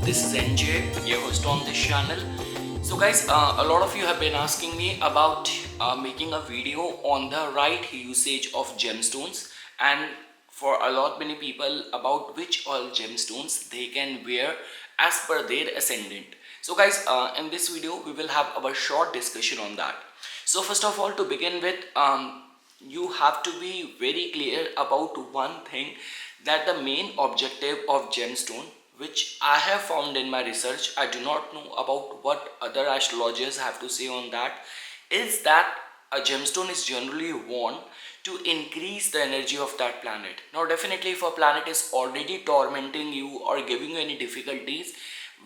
This is NJ, your host on this channel. So guys, a lot of you have been asking me about making a video on the right usage of gemstones, and for a lot many people about which all gemstones they can wear as per their ascendant. So guys, in this video we will have our short discussion on that. So first of all, to begin with, you have to be very clear about one thing, that the main objective of gemstone, which I have found in my research, I do not know about what other astrologers have to say on that, is that a gemstone is generally worn to increase the energy of that planet. Now definitely if a planet is already tormenting you or giving you any difficulties,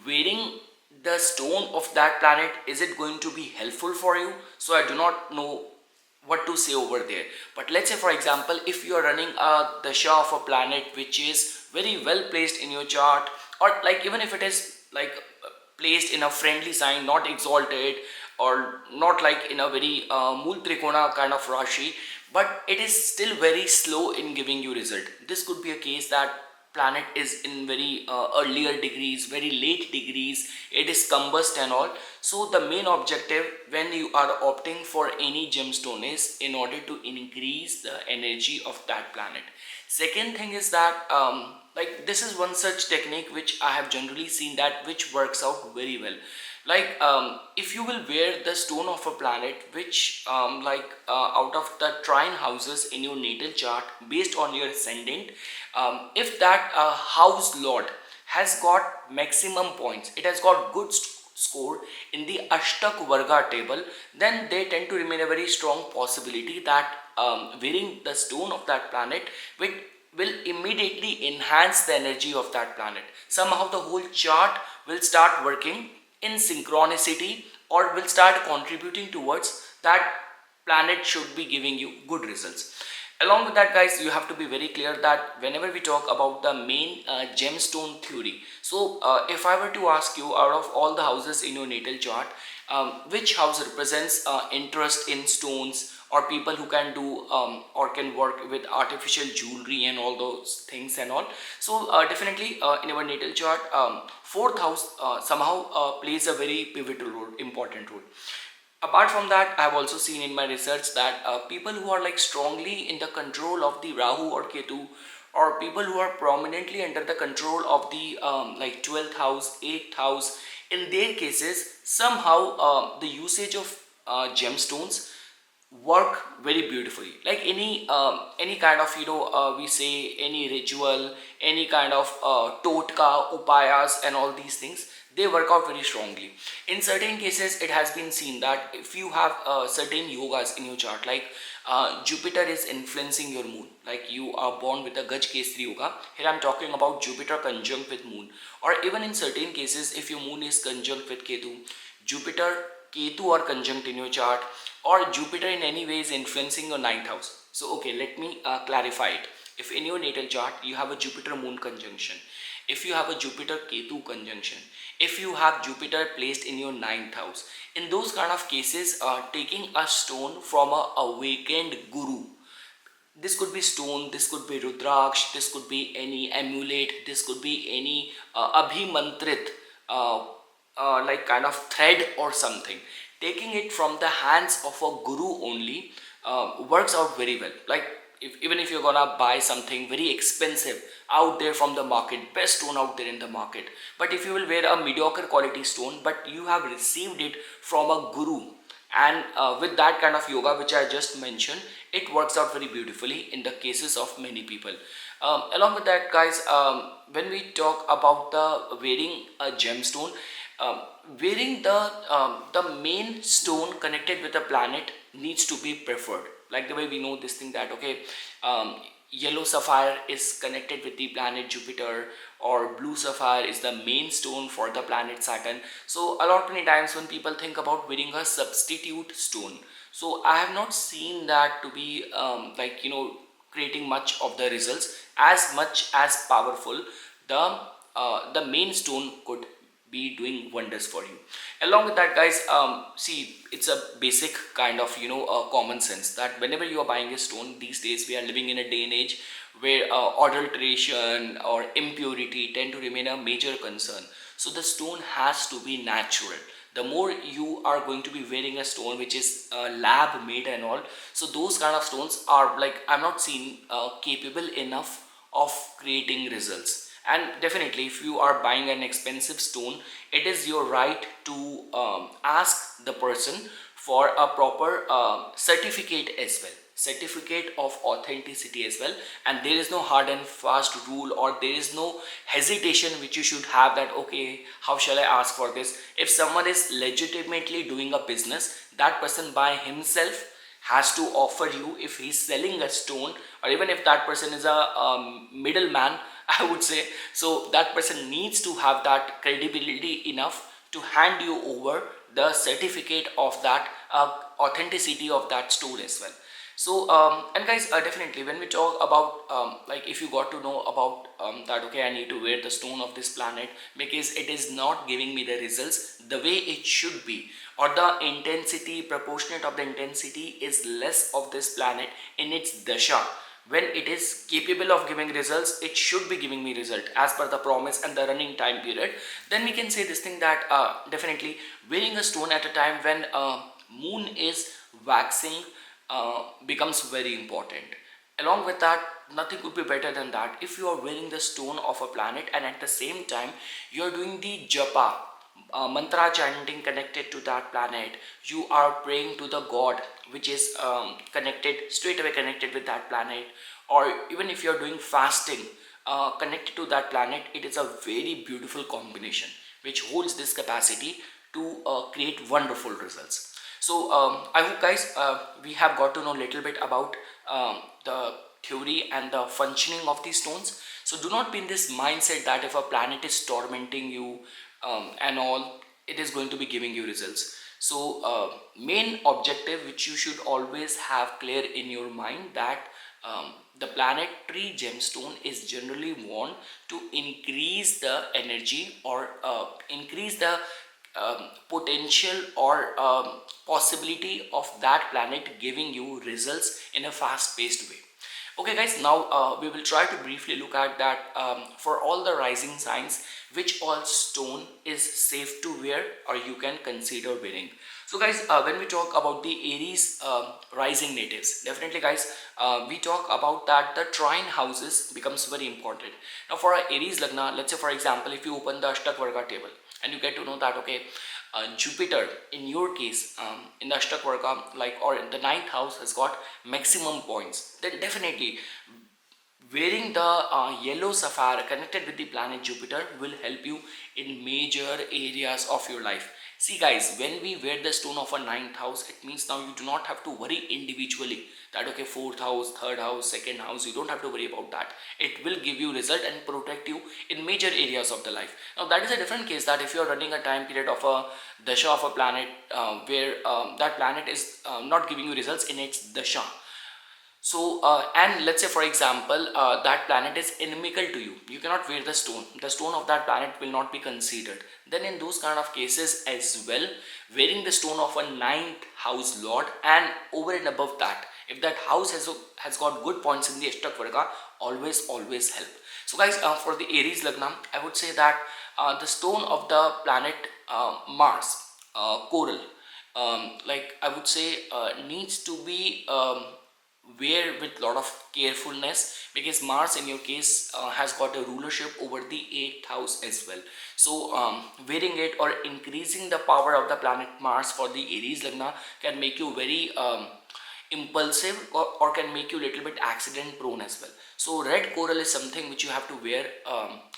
wearing the stone of that planet, is it going to be helpful for you? So I do not know what to say over there. But let's say for example, if you are running a dasha of a planet which is very well placed in your chart, or like even if it is like placed in a friendly sign, not exalted or not like in a very Mool Trikona kind of Rashi, but it is still very slow in giving you result. This could be a case that planet is in very earlier degrees, very late degrees, it is combust and all. So the main objective when you are opting for any gemstone is in order to increase the energy of that planet. Second thing is that like this is one such technique which I have generally seen that which works out very well. Like if you will wear the stone of a planet which out of the trine houses in your natal chart based on your ascendant, if that house lord has got maximum points, it has got good score in the Ashtak Varga table, then they tend to remain a very strong possibility that wearing the stone of that planet will immediately enhance the energy of that planet. Somehow the whole chart will start working in synchronicity or will start contributing towards that planet should be giving you good results. Along with that guys, you have to be very clear that whenever we talk about the main gemstone theory, so if I were to ask you, out of all the houses in your natal chart, which house represents interest in stones, or people who can do or can work with artificial jewelry and all those things and all. So definitely in our natal chart, fourth house somehow plays a very pivotal role, important role. Apart from that, I have also seen in my research that people who are like strongly in the control of the Rahu or Ketu, or people who are prominently under the control of the like 12th house, 8th house, in their cases somehow the usage of gemstones work very beautifully. Like any kind of we say any ritual, any kind of totka upayas and all these things, they work out very strongly. In certain cases it has been seen that if you have certain yogas in your chart, like Jupiter is influencing your moon, like you are born with a Gaj Kesri yoga, here I'm talking about Jupiter conjunct with moon, or even in certain cases if your moon is conjunct with Ketu, Jupiter Ketu are conjunct in your chart, or Jupiter in any way is influencing your ninth house. So okay, let me clarify it. If in your natal chart you have a Jupiter moon conjunction, if you have a Jupiter Ketu conjunction, if you have Jupiter placed in your ninth house, in those kind of cases, taking a stone from a awakened guru, this could be stone, this could be rudraksh, this could be any amulet, this could be any abhimantrit like kind of thread or something. Taking it from the hands of a guru only works out very well. Like even if you're gonna buy something very expensive out there from the market, best stone out there in the market, but if you will wear a mediocre quality stone but you have received it from a guru, and with that kind of yoga which I just mentioned, it works out very beautifully in the cases of many people. Along with that guys, when we talk about the wearing a gemstone, um, wearing the main stone connected with the planet needs to be preferred. Like the way we know this thing that okay, yellow sapphire is connected with the planet Jupiter, or blue sapphire is the main stone for the planet Saturn. So a lot many times when people think about wearing a substitute stone, so I have not seen that to be creating much of the results as much as powerful the main stone could be doing wonders for you. Along with that guys, see, it's a basic kind of common sense that whenever you are buying a stone these days, we are living in a day and age where adulteration or impurity tend to remain a major concern. So the stone has to be natural. The more you are going to be wearing a stone which is lab made and all, so those kind of stones are like, I'm not seen capable enough of creating results. And definitely if you are buying an expensive stone, it is your right to ask the person for a proper certificate as well, certificate of authenticity as well. And there is no hard and fast rule, or there is no hesitation which you should have that okay, how shall I ask for this. If someone is legitimately doing a business, that person by himself has to offer you, if he's selling a stone, or even if that person is a middleman, I would say, so that person needs to have that credibility enough to hand you over the certificate of that authenticity of that stone as well. So and guys, definitely when we talk about like, if you got to know about that okay, I need to wear the stone of this planet because it is not giving me the results the way it should be, or the intensity, proportionate of the intensity is less of this planet in its dasha, when it is capable of giving results, it should be giving me result as per the promise and the running time period, then we can say this thing that definitely wearing a stone at a time when moon is waxing becomes very important. Along with that, nothing could be better than that. If you are wearing the stone of a planet and at the same time you are doing the japa, mantra chanting connected to that planet, you are praying to the god which is connected, straight away connected with that planet, or even if you are doing fasting connected to that planet, it is a very beautiful combination which holds this capacity to create wonderful results. So I hope guys we have got to know a little bit about the theory and the functioning of these stones. So do not be in this mindset that if a planet is tormenting you and all, it is going to be giving you results. So main objective which you should always have clear in your mind, that the planetary gemstone is generally worn to increase the energy, or increase the potential or possibility of that planet giving you results in a fast paced way. Okay guys, now we will try to briefly look at that for all the rising signs, which all stone is safe to wear or you can consider wearing. So guys, when we talk about the Aries rising natives, definitely guys, we talk about that the trine houses becomes very important. Now for a Aries Lagna, let's say for example, if you open the Ashtak Varga table and you get to know that okay, Jupiter in your case in the Ashtak Varga, like, or in the ninth house has got maximum points, then definitely wearing the yellow sapphire connected with the planet Jupiter will help you in major areas of your life. See guys, when we wear the stone of a ninth house, it means now you do not have to worry individually that okay, fourth house, third house, second house, you don't have to worry about that. It will give you result and protect you in major areas of the life. Now that is a different case, that if you are running a time period of a dasha of a planet where that planet is not giving you results in its dasha. So and let's say for example that planet is inimical to you, you cannot wear the stone of that planet will not be considered. Then in those kind of cases as well, wearing the stone of a ninth house lord, and over and above that, if that house has got good points in the Ashtak Varga, always help. So guys, for the Aries Lagna, I would say that the stone of the planet Mars, coral, like I would say needs to be wear with lot of carefulness, because Mars in your case has got a rulership over the 8th house as well. So wearing it or increasing the power of the planet Mars for the Aries Lagna can make you very impulsive, or can make you little bit accident prone as well. So red coral is something which you have to wear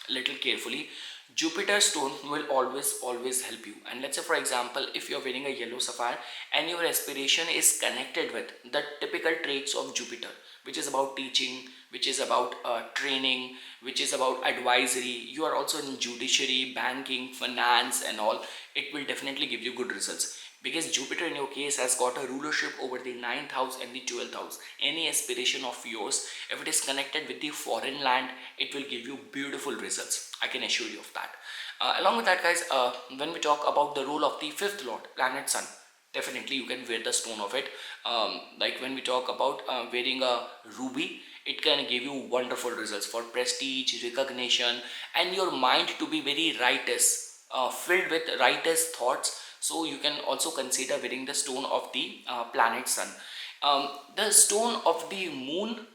little carefully. Jupiter stone will always help you. And let's say for example, if you're wearing a yellow sapphire and your aspiration is connected with the typical traits of Jupiter, which is about teaching, which is about training, which is about advisory, you are also in judiciary, banking, finance and all, it will definitely give you good results. Because Jupiter in your case has got a rulership over the 9th house and the 12th house. Any aspiration of yours, if it is connected with the foreign land, it will give you beautiful results. I can assure you of that. Along with that guys, when we talk about the role of the 5th lord, planet Sun, definitely you can wear the stone of it. Like when we talk about wearing a ruby, it can give you wonderful results for prestige, recognition and your mind to be very righteous. filled with righteous thoughts. So you can also consider wearing the stone of the planet sun. The stone of the moon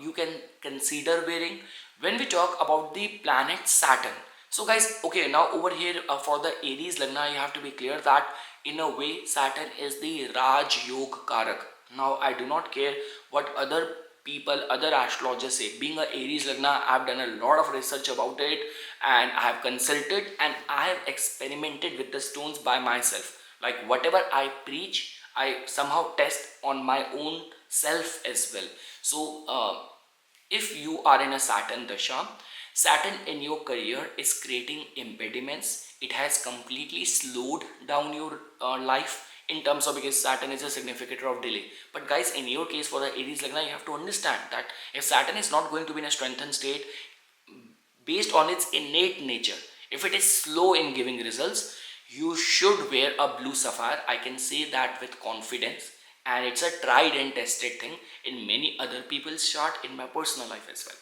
you can consider wearing. When we talk about the planet Saturn, so guys, okay, now over here for the Aries Lagna, you have to be clear that in a way Saturn is the Raj Yog Karak. Now I do not care what other people, other astrologers say. Being a Aries Lagna, I've done a lot of research about it, and I have consulted and I have experimented with the stones by myself. Like whatever I preach, I somehow test on my own self as well. So if you are in a Saturn Dasha, Saturn in your career is creating impediments. It has completely slowed down your life in terms of, because Saturn is a significator of delay. But guys, in your case for the Aries Lagna, you have to understand that if Saturn is not going to be in a strengthened state based on its innate nature, if it is slow in giving results, you should wear a blue sapphire. I can say that with confidence, and it's a tried and tested thing in many other people's chart, in my personal life as well.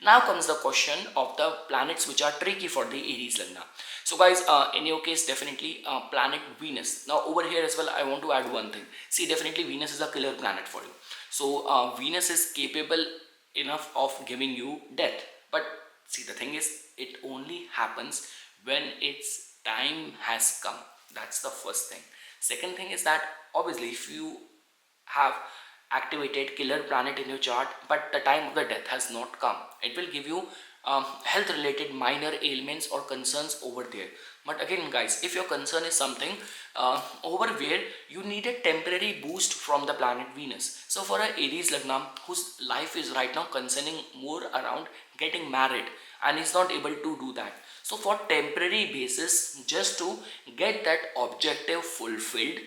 Now comes the question of the planets which are tricky for the Aries Lagna. So guys, in your case, definitely planet Venus. Now over here as well, I want to add one thing. See, definitely Venus is a killer planet for you. So Venus is capable enough of giving you death. But see, the thing is, it only happens when its time has come. That's the first thing. Second thing is that obviously if you have activated killer planet in your chart but the time of the death has not come, it will give you health related minor ailments or concerns over there. But again guys, if your concern is something over where you need a temporary boost from the planet Venus. So for a Aries Lagna whose life is right now concerning more around getting married and is not able to do that, so for temporary basis, just to get that objective fulfilled,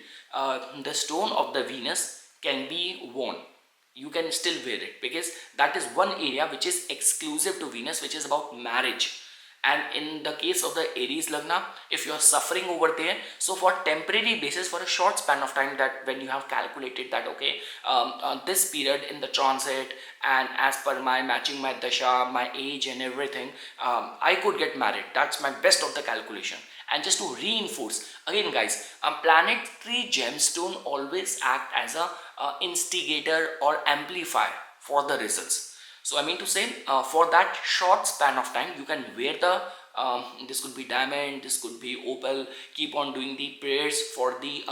the stone of the Venus can be worn. You can still wear it because that is one area which is exclusive to Venus, which is about marriage. And in the case of the Aries Lagna, if you are suffering over there, so for temporary basis, for a short span of time, that when you have calculated that okay, this period in the transit and as per my matching my dasha, my age and everything, I could get married. That's my best of the calculation. And just to reinforce again guys, a planetary gemstone always act as a instigator or amplifier for the results. So I mean to say, for that short span of time, you can wear the this could be diamond, this could be opal, keep on doing the prayers for the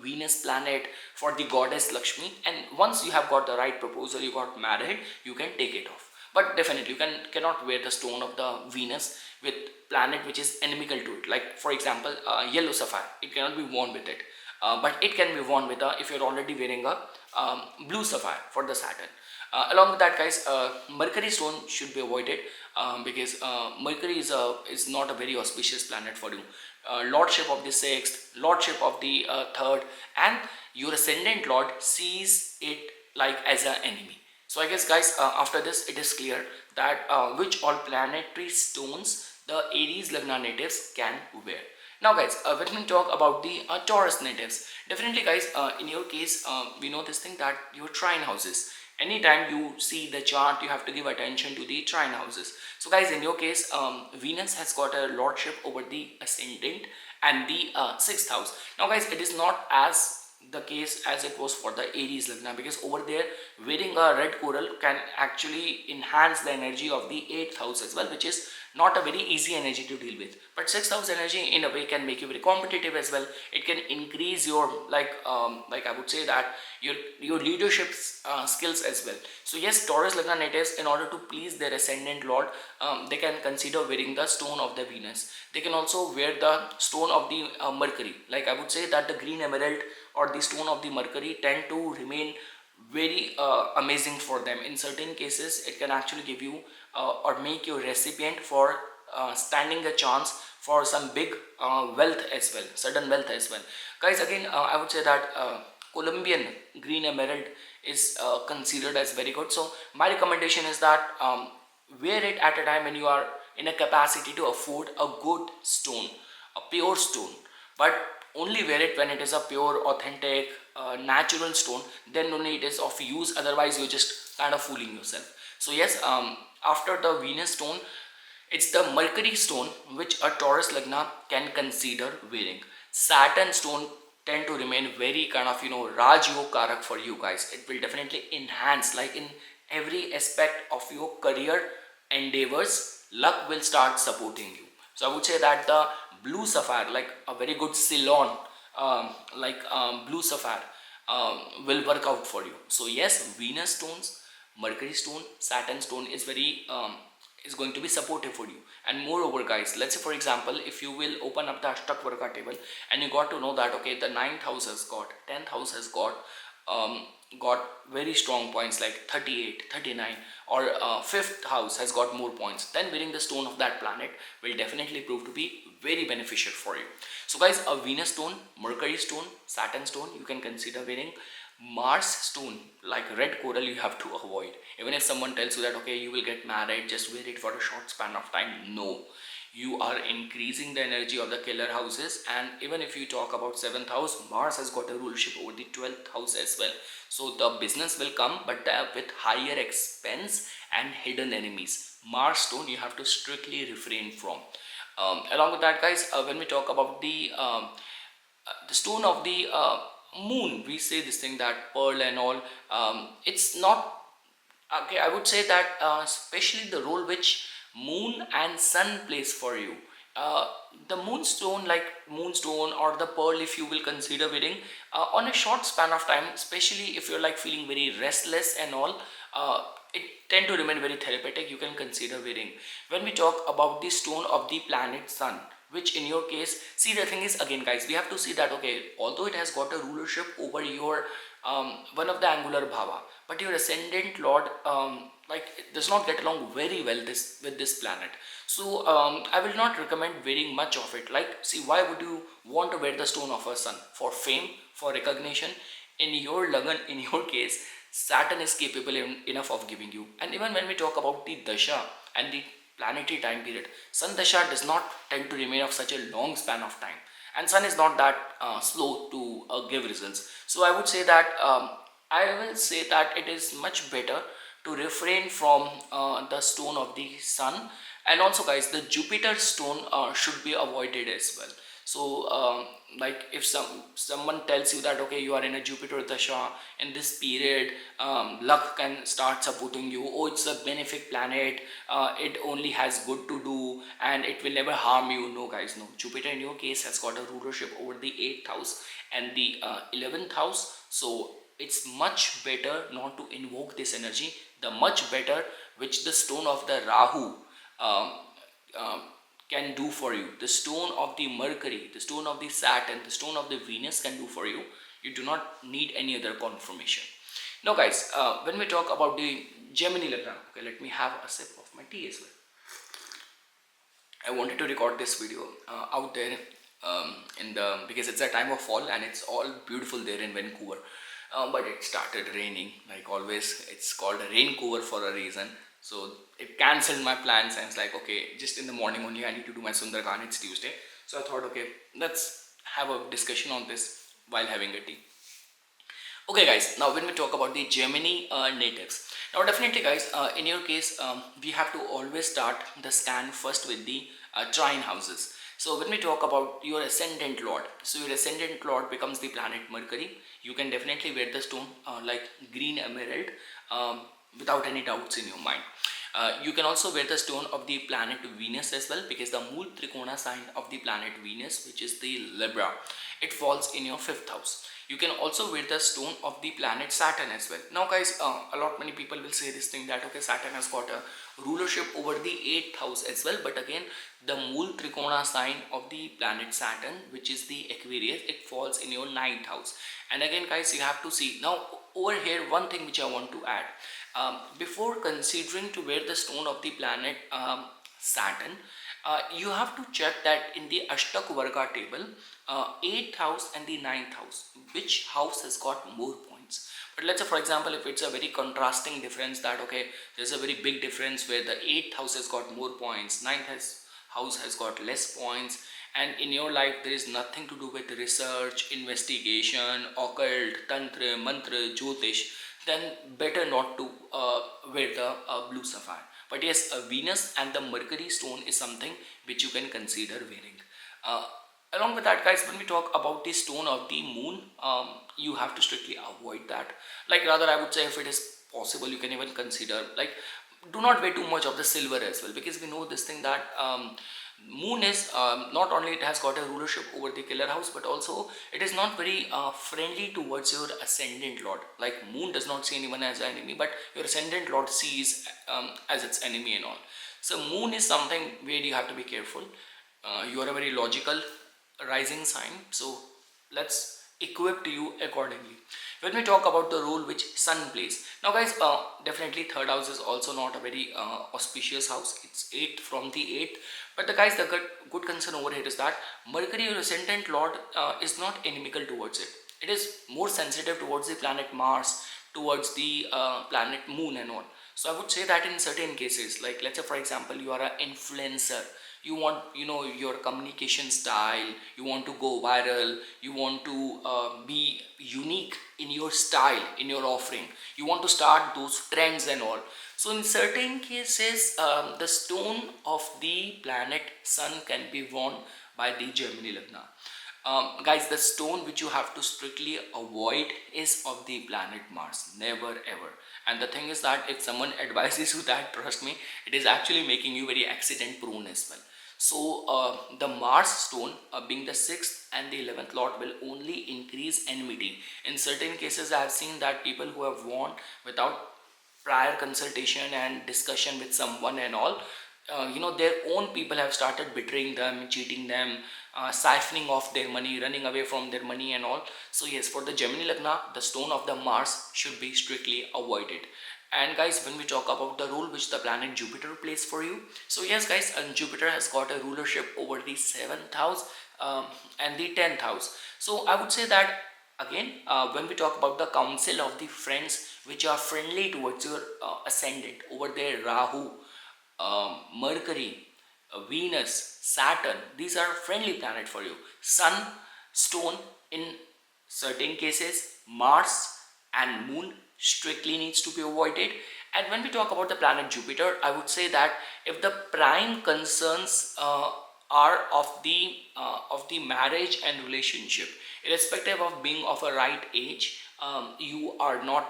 Venus planet, for the goddess Lakshmi, and once you have got the right proposal, you got married, you can take it off. But definitely you cannot wear the stone of the Venus with planet which is inimical to it. Like for example, yellow sapphire, it cannot be worn with it. But it can be worn with if you're already wearing a blue sapphire for the Saturn. Along with that guys, Mercury stone should be avoided because Mercury is not a very auspicious planet for you. Lordship of the 6th, lordship of the 3rd, and your ascendant lord sees it like as an enemy. So I guess guys, after this it is clear that which all planetary stones the Aries Lagna natives can wear. Now guys, when we talk about the Taurus natives, definitely guys, in your case, we know this thing that your trine houses. Anytime you see the chart, you have to give attention to the trine houses. So guys, in your case, Venus has got a lordship over the ascendant and the 6th house. Now guys, it is not as the case as it was for the Aries Lagna, because over there wearing a red coral can actually enhance the energy of the 8th house as well, which is not a very easy energy to deal with. But 6th house energy in a way can make you very competitive as well. It can increase your like I would say that your leadership skills as well. So yes, Taurus Lagna natives, in order to please their ascendant lord, they can consider wearing the stone of the Venus. They can also wear the stone of the Mercury. Like I would say that the green emerald or the stone of the Mercury tend to remain very amazing for them. In certain cases, it can actually give you or make you recipient for standing a chance for some big wealth as well, sudden wealth as well. Guys, again, I would say that Colombian green emerald is considered as very good. So my recommendation is that wear it at a time when you are in a capacity to afford a good stone, a pure stone. But only wear it when it is a pure, authentic, natural stone. Then only it is of use. Otherwise, you're just kind of fooling yourself. So yes, after the Venus stone, It's the Mercury stone which a Taurus Lagna can consider wearing. Saturn stone tend to remain very kind of Raj Yoga Karak for you guys. It will definitely enhance, like in every aspect of your career endeavors, luck will start supporting you. So I would say that the blue sapphire, like a very good Ceylon, blue sapphire, will work out for you. So yes, Venus stones, Mercury stone, Saturn stone is very is going to be supportive for you. And moreover guys, let's say for example, if you will open up the Ashtak Varga table and you got to know that okay, the 9th house has got, 10th house has um, got very strong points like 38, 39, or 5th house has got more points, then wearing the stone of that planet will definitely prove to be very beneficial for you. So guys, a Venus stone, Mercury stone, Saturn stone you can consider wearing. Mars stone like red coral you have to avoid. Even if someone tells you that okay, you will get married, just wear it for a short span of time, no, you are increasing the energy of the killer houses. And even if you talk about 7th house, Mars has got a rulership over the 12th house as well. So the business will come, but with higher expense and hidden enemies. Mars stone you have to strictly refrain from. Along with that guys, when we talk about the stone of the moon, we say this thing that pearl and all, it's not okay. I would say that especially the role which moon and sun plays for you, uh, the moonstone, like moonstone or the pearl, if you will consider wearing on a short span of time, especially if you're like feeling very restless and all, it tend to remain very therapeutic, you can consider wearing. When we talk about the stone of the planet sun, which in your case, see, the thing is again guys, we have to see that okay, although it has got a rulership over your one of the angular bhava, but your ascendant lord like it does not get along very well this with this planet. So I will not recommend wearing much of it. Like, see, why would you want to wear the stone of a sun? For fame, for recognition? In your lagan, in your case, Saturn is capable enough of giving you. And even when we talk about the dasha and the planetary time period, sun dasha does not tend to remain of such a long span of time, and sun is not that slow to give results. So I would say that I will say that it is much better to refrain from the stone of the sun. And also guys, the Jupiter stone should be avoided as well. So like if someone tells you that okay, you are in a Jupiter dasha in this period, luck can start supporting you, oh it's a benefic planet, it only has good to do and it will never harm you. No guys, no. Jupiter in your case has got a rulership over the 8th house and the 11th house. So it's much better not to invoke this energy. The much better which the stone of the Rahu um, um, can do for you, the stone of the Mercury, the stone of the Saturn, the stone of the Venus can do for you. You do not need any other confirmation. Now guys, when we talk about the Gemini Lagna, okay, let me have a sip of my tea as well. I wanted to record this video out there in the, because it's a time of fall and it's all beautiful there in Vancouver, but it started raining like always. It's called a Vancouver for a reason. So it cancelled my plans and it's like okay, just in the morning only I need to do my Sundargan. It's Tuesday, so I thought okay, let's have a discussion on this while having a tea. Okay guys, now when we talk about the Gemini natives, now definitely guys, in your case, we have to always start the scan first with the trine houses. So when we talk about your ascendant lord, so your ascendant lord becomes the planet Mercury. You can definitely wear the stone like green emerald without any doubts in your mind. You can also wear the stone of the planet Venus as well, because the Mool Trikona sign of the planet Venus, which is the Libra, it falls in your 5th house. You can also wear the stone of the planet Saturn as well. Now guys, a lot many people will say this thing that okay, Saturn has got a rulership over the 8th house as well, but again the Mool Trikona sign of the planet Saturn, which is the Aquarius, it falls in your 9th house. And again guys, you have to see now over here one thing which I want to add. Before considering to wear the stone of the planet Saturn, you have to check that in the Ashtak Varga table, 8th house and the 9th house, which house has got more points. But let's say for example, if it's a very contrasting difference that okay, there's a very big difference where the 8th house has got more points, 9th house has got less points, and in your life there is nothing to do with research, investigation, occult, tantra, mantra, jyotish, then better not to wear the blue sapphire. But yes, a Venus and the Mercury stone is something which you can consider wearing. Uh, Along with that, guys, when we talk about the stone of the moon, you have to strictly avoid that. Like, rather, I would say, if it is possible, you can even consider, like, do not wear too much of the silver as well, because we know this thing that moon is, not only it has got a rulership over the killer house, but also it is not very friendly towards your ascendant lord. Like, moon does not see anyone as an enemy, but your ascendant lord sees as its enemy and all. So moon is something where you have to be careful. You are a very logical rising sign, so let's equip you accordingly. When we talk about the role which sun plays, now guys, definitely third house is also not a very auspicious house. It's 8th from the 8th, but the guys, the good concern over here is that Mercury, your ascendant lord, is not inimical towards it. It is more sensitive towards the planet Mars, towards the planet moon and all. So I would say that in certain cases, like, let's say for example, you are an influencer, you want, your communication style, you want to go viral, you want to be unique in your style, in your offering, you want to start those trends and all. So in certain cases, the stone of the planet sun can be worn by the Gemini Lagna. Guys, the stone which you have to strictly avoid is of the planet Mars. Never ever. And the thing is that if someone advises you that, trust me, it is actually making you very accident prone as well. So the Mars stone, being the 6th and the 11th lord, will only increase enmity. In certain cases, I have seen that people who have worn without prior consultation and discussion with someone and all, their own people have started betraying them, cheating them, siphoning off their money, running away from their money and all. So yes, for the Gemini Lagna, the stone of the Mars should be strictly avoided. And guys, when we talk about the role which the planet Jupiter plays for you, so yes guys, Jupiter has got a rulership over the 7th house and the 10th house. So I would say that again, when we talk about the council of the friends which are friendly towards your ascendant, over there Rahu, Mercury, Venus, Saturn, these are friendly planet for you. Sun, stone in certain cases, Mars and Moon strictly needs to be avoided. And when we talk about the planet Jupiter, I would say that if the prime concerns are of the marriage and relationship, irrespective of being of a right age, you are not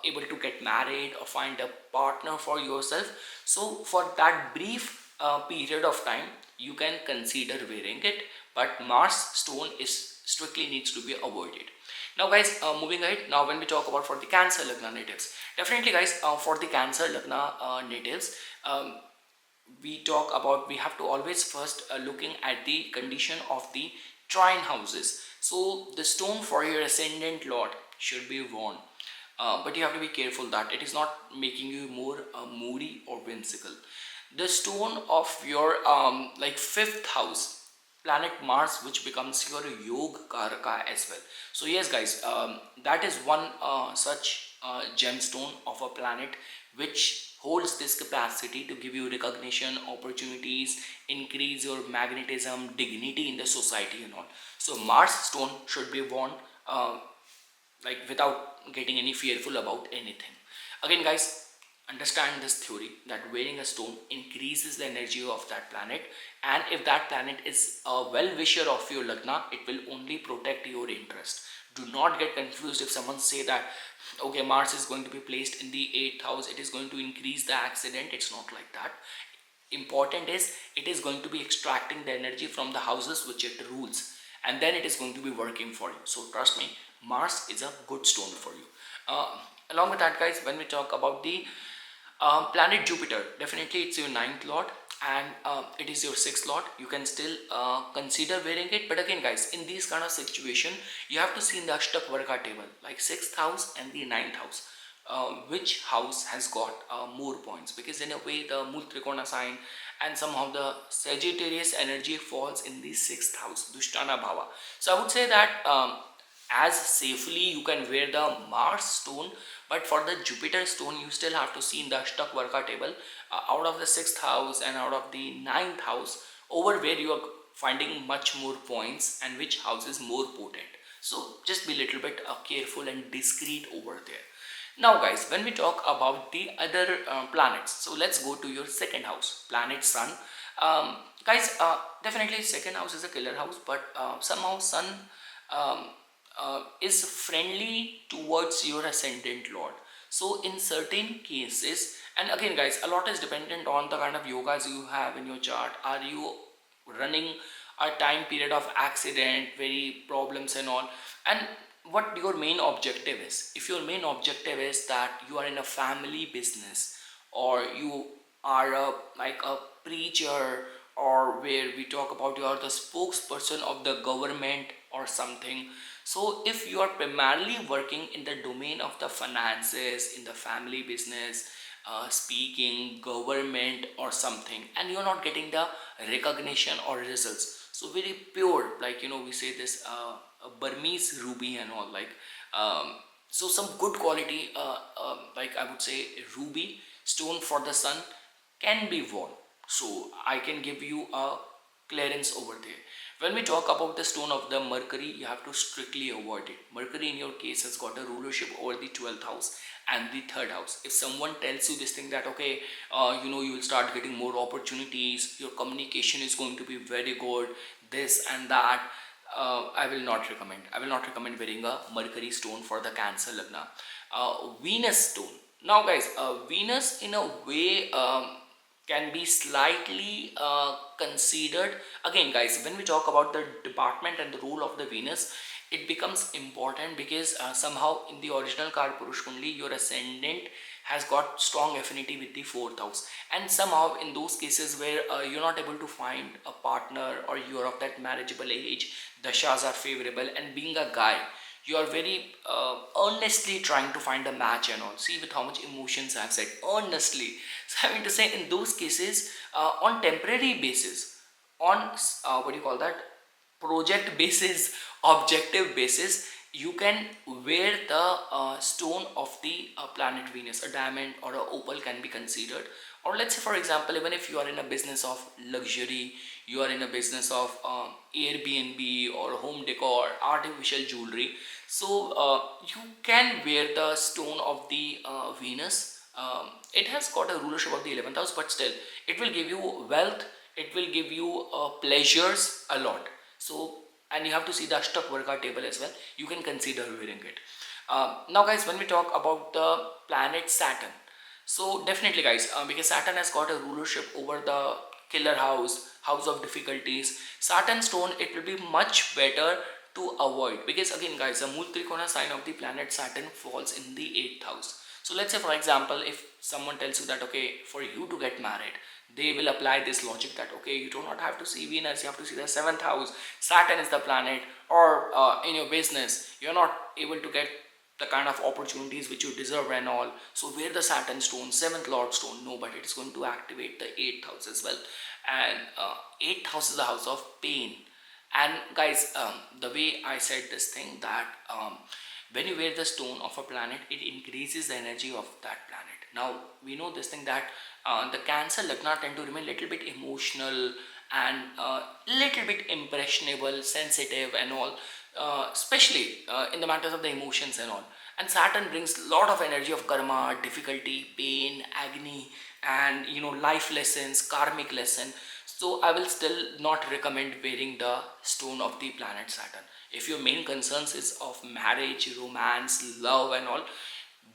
able to get married or find a partner for yourself. So for that brief period of time, you can consider wearing it, but Mars stone is strictly needs to be avoided. Now guys, moving ahead, now when we talk about for the Cancer Lagna natives, definitely guys, for the Cancer Lagna natives, we have to always first looking at the condition of the trine houses. So the stone for your ascendant lord should be worn, but you have to be careful that it is not making you more moody or whimsical. The stone of your like 5th house, planet Mars, which becomes your yoga karaka as well. So yes guys, that is one such gemstone of a planet which holds this capacity to give you recognition, opportunities, increase your magnetism, dignity in the society and all. So Mars stone should be worn like without getting any fearful about anything. Again guys, understand this theory that wearing a stone increases the energy of that planet, and if that planet is a well-wisher of your Lagna, it will only protect your interest. Do not get confused if someone say that okay, Mars is going to be placed in the 8th house, it is going to increase the accident. It's not like that. Important is it is going to be extracting the energy from the houses which it rules, and then it is going to be working for you. So trust me, Mars is a good stone for you. Along with that guys, when we talk about the planet Jupiter, definitely it's your 9th lord, and it is your 6th lord. You can still consider wearing it, but again guys, in these kind of situation, you have to see in the Ashtak Varga table, like 6th house and the 9th house, which house has got more points, because in a way the Mool Trikona sign and somehow the Sagittarius energy falls in the 6th house, Dushtana Bhava. So I would say that as safely you can wear the Mars stone, but for the Jupiter stone you still have to see in the Ashtak Varga table, out of the 6th house and out of the 9th house, over where you are finding much more points and which house is more potent. So just be a little bit careful and discreet over there. Now guys, when we talk about the other planets, so let's go to your second house, planet Sun. um, Guys, definitely second house is a killer house, but somehow Sun um, is friendly towards your ascendant lord. So in certain cases, and again guys, a lot is dependent on the kind of yogas you have in your chart. Are you running a time period of accident, very problems and all, and what your main objective is? If your main objective is that you are in a family business, or you are a like a preacher, or where we talk about you are the spokesperson of the government or something. So if you are primarily working in the domain of the finances, in the family business, speaking, government or something, and you're not getting the recognition or results, so very pure, like we say this a Burmese ruby and all, like so some good quality, like I would say ruby stone for the sun can be worn. So I can give you a clearance over there. When we talk about the stone of the Mercury, you have to strictly avoid it. Mercury in your case has got a rulership over the 12th house and the third house. If someone tells you this thing that okay, you will start getting more opportunities, your communication is going to be very good, this and that, I will not recommend. I will not recommend wearing a Mercury stone for the Cancer Lagna. Venus stone. Now, guys, Venus in a way can be slightly considered. Again, guys, when we talk about the department and the role of the Venus, it becomes important because somehow in the original Karpurush Kundli, your ascendant has got strong affinity with the fourth house, and somehow in those cases where you're not able to find a partner, or you're of that marriageable age, dashas are favorable, and being a guy, you are very earnestly trying to find a match and all. See with how much emotions I've said earnestly. So I mean to say, in those cases, on temporary basis, on what do you call that, project basis, objective basis, you can wear the stone of the planet Venus. A diamond or a opal can be considered. Or let's say for example, even if you are in a business of luxury, you are in a business of Airbnb or home decor, artificial jewelry, so you can wear the stone of the Venus. It has got a rulership of the 11th house, but still it will give you wealth, it will give you pleasures a lot. So, and you have to see the Ashtak Varga table as well, you can consider wearing it. Now guys, when we talk about the planet Saturn, so definitely guys, because Saturn has got a rulership over the killer house, house of difficulties, Saturn stone, it will be much better to avoid, because again guys, the Mool Trikona sign of the planet Saturn falls in the 8th house. So let's say for example, if someone tells you that okay, for you to get married, they will apply this logic that okay, you do not have to see Venus, you have to see the 7th house, Saturn is the planet, or in your business you're not able to get the kind of opportunities which you deserve and all, so wear the Saturn stone, 7th lord stone. No, but it's going to activate the 8th house as well, and 8th house is the house of pain. And guys, the way I said this thing that when you wear the stone of a planet, it increases the energy of that planet. Now we know this thing that the Cancer Lagna tend to remain little bit emotional and little bit impressionable, sensitive and all, especially in the matters of the emotions and all. And Saturn brings a lot of energy of karma, difficulty, pain, agony, and life lessons, karmic lesson. So I will still not recommend wearing the stone of the planet Saturn. If your main concerns is of marriage, romance, love and all,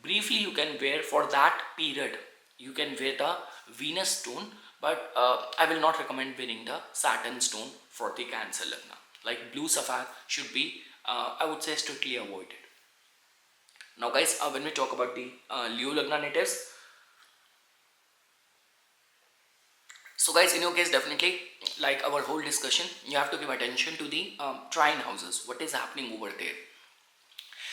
briefly you can wear for that period, you can wear the Venus stone, but I will not recommend wearing the Saturn stone for the Cancer Lagna. Like blue sapphire should be, I would say, strictly avoided. Now guys, when we talk about the Leo Lagna natives, so guys, in your case, definitely like our whole discussion, you have to give attention to the trine houses, what is happening over there.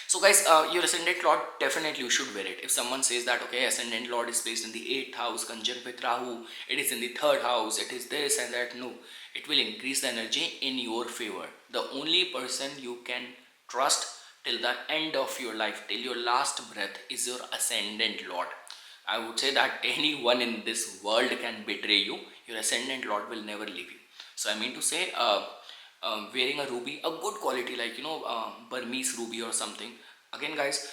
So guys, your ascendant lord, definitely you should wear it. If someone says that okay, ascendant lord is placed in the 8th house conjunct with Rahu, it is in the 3rd house, it is this and that, no, it will increase the energy in your favor. The only person you can trust till the end of your life, till your last breath, is your ascendant lord. I would say that anyone in this world can betray you, your ascendant lord will never leave you. So I mean to say, wearing a ruby, a good quality, like Burmese ruby or something. Again guys,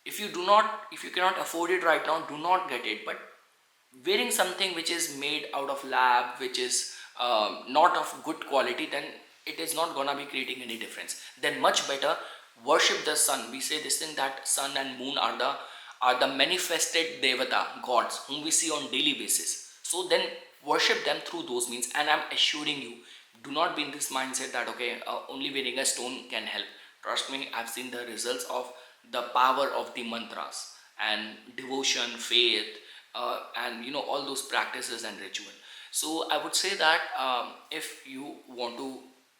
If you cannot afford it right now, do not get it. But wearing something which is made out of lab, which is not of good quality, then it is not gonna be creating any difference. Then much better worship the sun. We say this thing that sun and moon are the manifested devata gods whom we see on daily basis. So then worship them through those means. And I'm assuring you, do not be in this mindset that okay, only wearing a stone can help. Trust me, I've seen the results of the power of the mantras and devotion, faith, and all those practices and ritual. So I would say that if you want to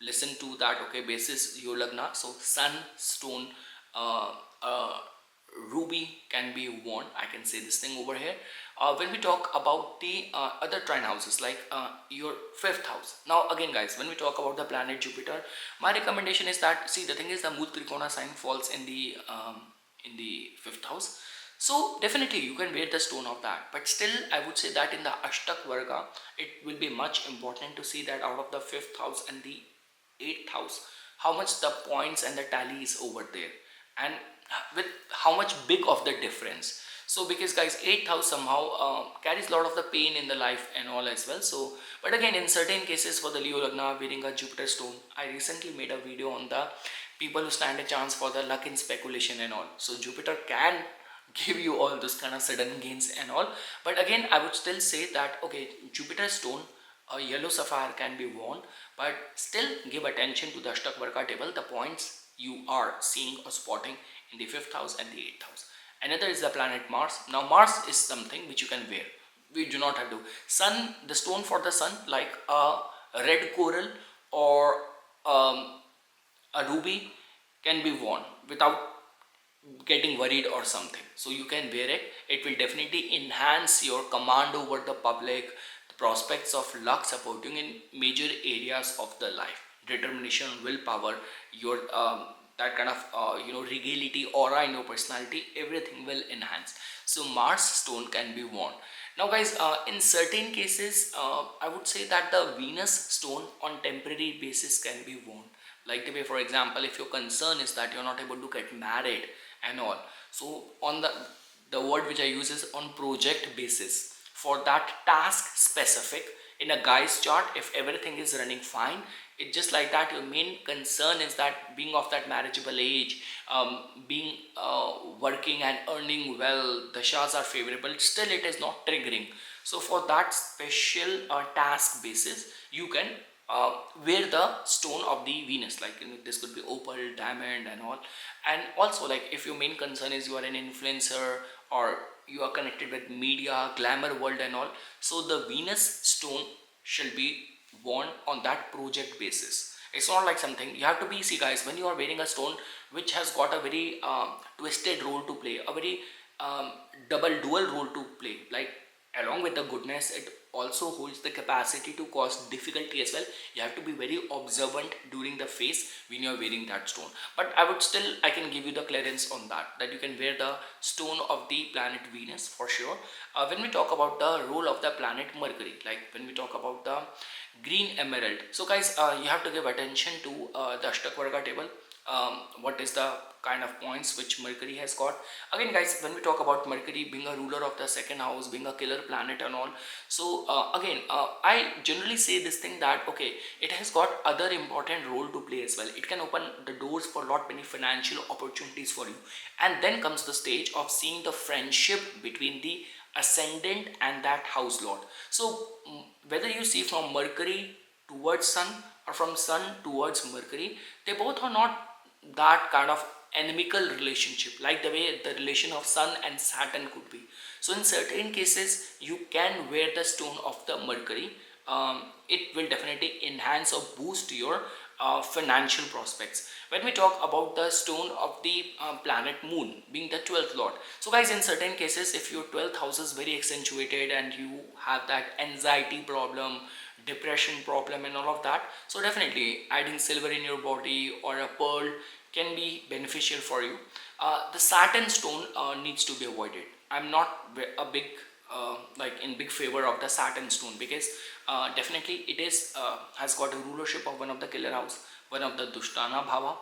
listen to that, okay, basis your lagna, so sun stone, uh, uh, ruby can be worn. I can say this thing over here. When we talk about the other trine houses, like your fifth house. Now again guys, when we talk about the planet Jupiter, my recommendation is that, see, the thing is the Mool Trikona sign falls in the fifth house. So definitely you can wear the stone of that, but still I would say that in the Ashtak Varga, it will be much important to see that out of the fifth house and the eighth house, how much the points and the tally is over there, and with how much big of the difference. So because guys, eighth house somehow carries a lot of the pain in the life and all as well. So but again, in certain cases for the Leo Lagna wearing a Jupiter stone, I recently made a video on the people who stand a chance for the luck in speculation and all. So Jupiter can give you all those kind of sudden gains and all. But again, I would still say that okay, Jupiter stone, a yellow sapphire can be worn, but still give attention to the Ashtak Varga table, the points you are seeing or spotting in the fifth house and the eighth house. Another is the planet Mars. Now Mars is something which you can wear. We do not have to. Sun, the stone for the sun, like a red coral or a ruby, can be worn without getting worried or something. So you can wear it. It will definitely enhance your command over the public, the prospects of luck supporting in major areas of the life, determination, willpower, your that kind of regality, aura in your personality, everything will enhance. So Mars stone can be worn. Now guys, in certain cases, I would say that the Venus stone on temporary basis can be worn. Like the way, for example, if your concern is that you're not able to get married and all, so on the word which I use is on project basis. For that task specific in a guy's chart, if everything is running fine, it's just like that your main concern is that being of that marriageable age, being working and earning well, the shahs are favorable, still it is not triggering. So for that special task basis, you can wear the stone of the Venus, like this could be opal, diamond and all. And also, like if your main concern is you are an influencer or you are connected with media, glamour world and all, so the Venus stone shall be worn on that project basis. It's not like something you have to be, see guys, when you are wearing a stone which has got a very twisted role to play, a very double dual role to play, like along with the goodness, it also holds the capacity to cause difficulty as well. You have to be very observant during the phase when you are wearing that stone. But I can give you the clearance on that you can wear the stone of the planet Venus for sure. When we talk about the role of the planet Mercury, like when we talk about the green emerald, so guys, you have to give attention to the Ashtak Varga table. What is the kind of points which Mercury has got. Again guys, when we talk about Mercury being a ruler of the second house, being a killer planet and all, so again, I generally say this thing that okay, it has got other important role to play as well. It can open the doors for lot many financial opportunities for you. And then comes the stage of seeing the friendship between the ascendant and that house lord. So whether you see from Mercury towards Sun or from Sun towards Mercury, they both are not that kind of inimical relationship like the way the relation of Sun and Saturn could be. So in certain cases you can wear the stone of the Mercury. It will definitely enhance or boost your financial prospects. When we talk about the stone of the planet Moon being the 12th lord, so guys, in certain cases if your 12th house is very accentuated and you have that anxiety problem, depression problem and all of that, so definitely adding silver in your body or a pearl can be beneficial for you. The Saturn stone needs to be avoided. I'm not a big like in big favor of the Saturn stone because definitely it is has got a rulership of one of the killer house. one of the Dushtana Bhava.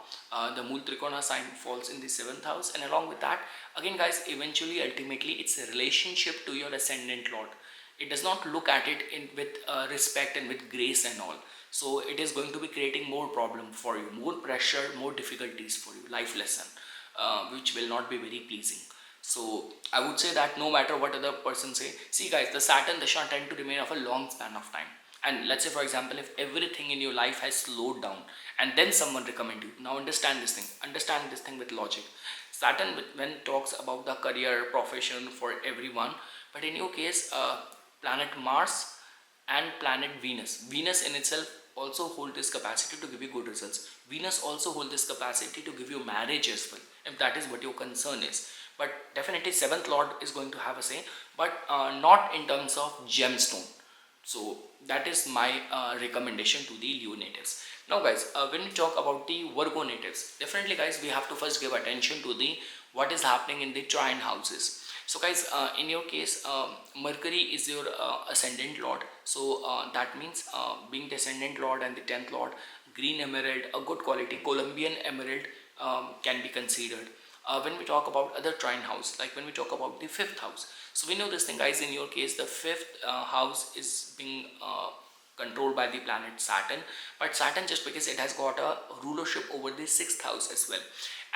The Mool Trikona sign falls in the 7th house, and along with that, again guys, eventually ultimately it's a relationship to your ascendant lord. It does not look at it with respect and with grace and all. So it is going to be creating more problem for you, more pressure, more difficulties for you, life lesson, which will not be very pleasing. So I would say that no matter what other person say, see guys, the Saturn Dasha tend to remain of a long span of time. And let's say for example, if everything in your life has slowed down and then someone recommend you, now understand this thing with logic. Saturn when talks about the career, profession for everyone, but in your case, planet Mars and planet Venus in itself also hold this capacity to give you good results. Venus also hold this capacity to give you marriage as well, if that is what your concern is. But definitely 7th lord is going to have a say, but not in terms of gemstone. So that is my recommendation to the Leo natives. Now guys, when we talk about the Virgo natives, definitely guys, we have to first give attention to the what is happening in the trine houses. So guys, in your case, Mercury is your ascendant lord. So that means being the ascendant lord and the 10th lord, green emerald, a good quality Colombian emerald can be considered. When we talk about other trine house, like when we talk about the 5th house, so we know this thing guys, in your case the 5th house is being controlled by the planet Saturn, but Saturn, just because it has got a rulership over the 6th house as well.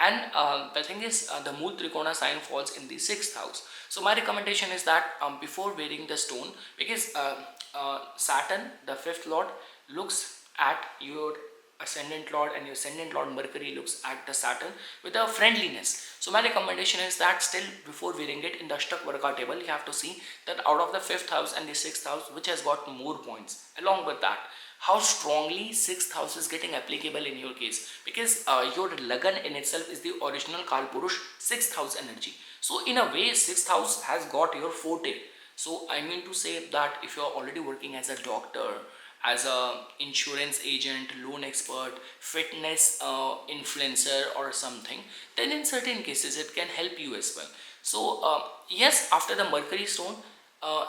And the thing is, the Mool Trikona sign falls in the 6th house. So my recommendation is that before wearing the stone, because Saturn, the 5th lord, looks at your ascendant lord, and your ascendant lord Mercury looks at the Saturn with a friendliness. So my recommendation is that still before wearing it in the Ashtak Varga table, you have to see that out of the 5th house and the 6th house, which has got more points. Along with that, how strongly 6th house is getting applicable in your case, because your Lagan in itself is the original Kalpurush 6th house energy. So in a way, 6th house has got your forte. So I mean to say that if you are already working as a doctor, as a insurance agent, loan expert, fitness influencer or something, then in certain cases it can help you as well. So yes, after the Mercury stone,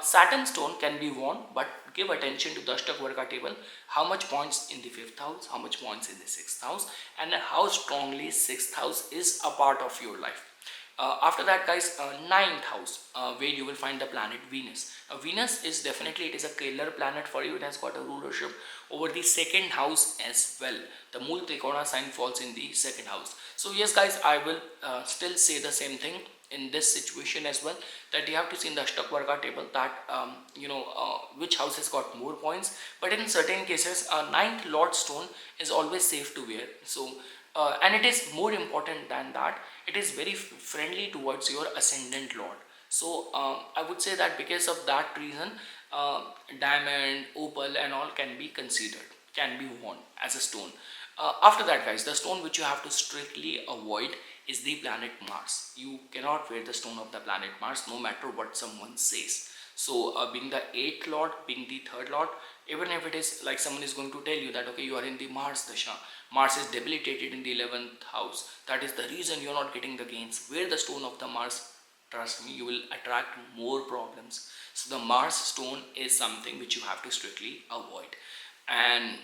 Saturn stone can be worn, but give attention to the Ashtak Varga table, how much points in the 5th house, how much points in the 6th house, and how strongly 6th house is a part of your life. After that guys, 9th house, where you will find the planet Venus. Venus is definitely, it is a killer planet for you. It has got a rulership over the 2nd house as well. The Mool Trikona sign falls in the 2nd house. So yes guys, I will still say the same thing in this situation as well, that you have to see in the Ashtak Varga table that which house has got more points. But in certain cases, 9th lord stone is always safe to wear. So and it is more important than that, it is very friendly towards your ascendant lord. So I would say that because of that reason, diamond, opal and all can be considered, can be worn as a stone. After that guys, the stone which you have to strictly avoid is the planet Mars. You cannot wear the stone of the planet Mars no matter what someone says. So being the 8th lord, being the 3rd lord, even if it is like someone is going to tell you that okay, you are in the Mars Dasha, Mars is debilitated in the 11th house, that is the reason you are not getting the gains. Wear the stone of the Mars, trust me, you will attract more problems. So the Mars stone is something which you have to strictly avoid. And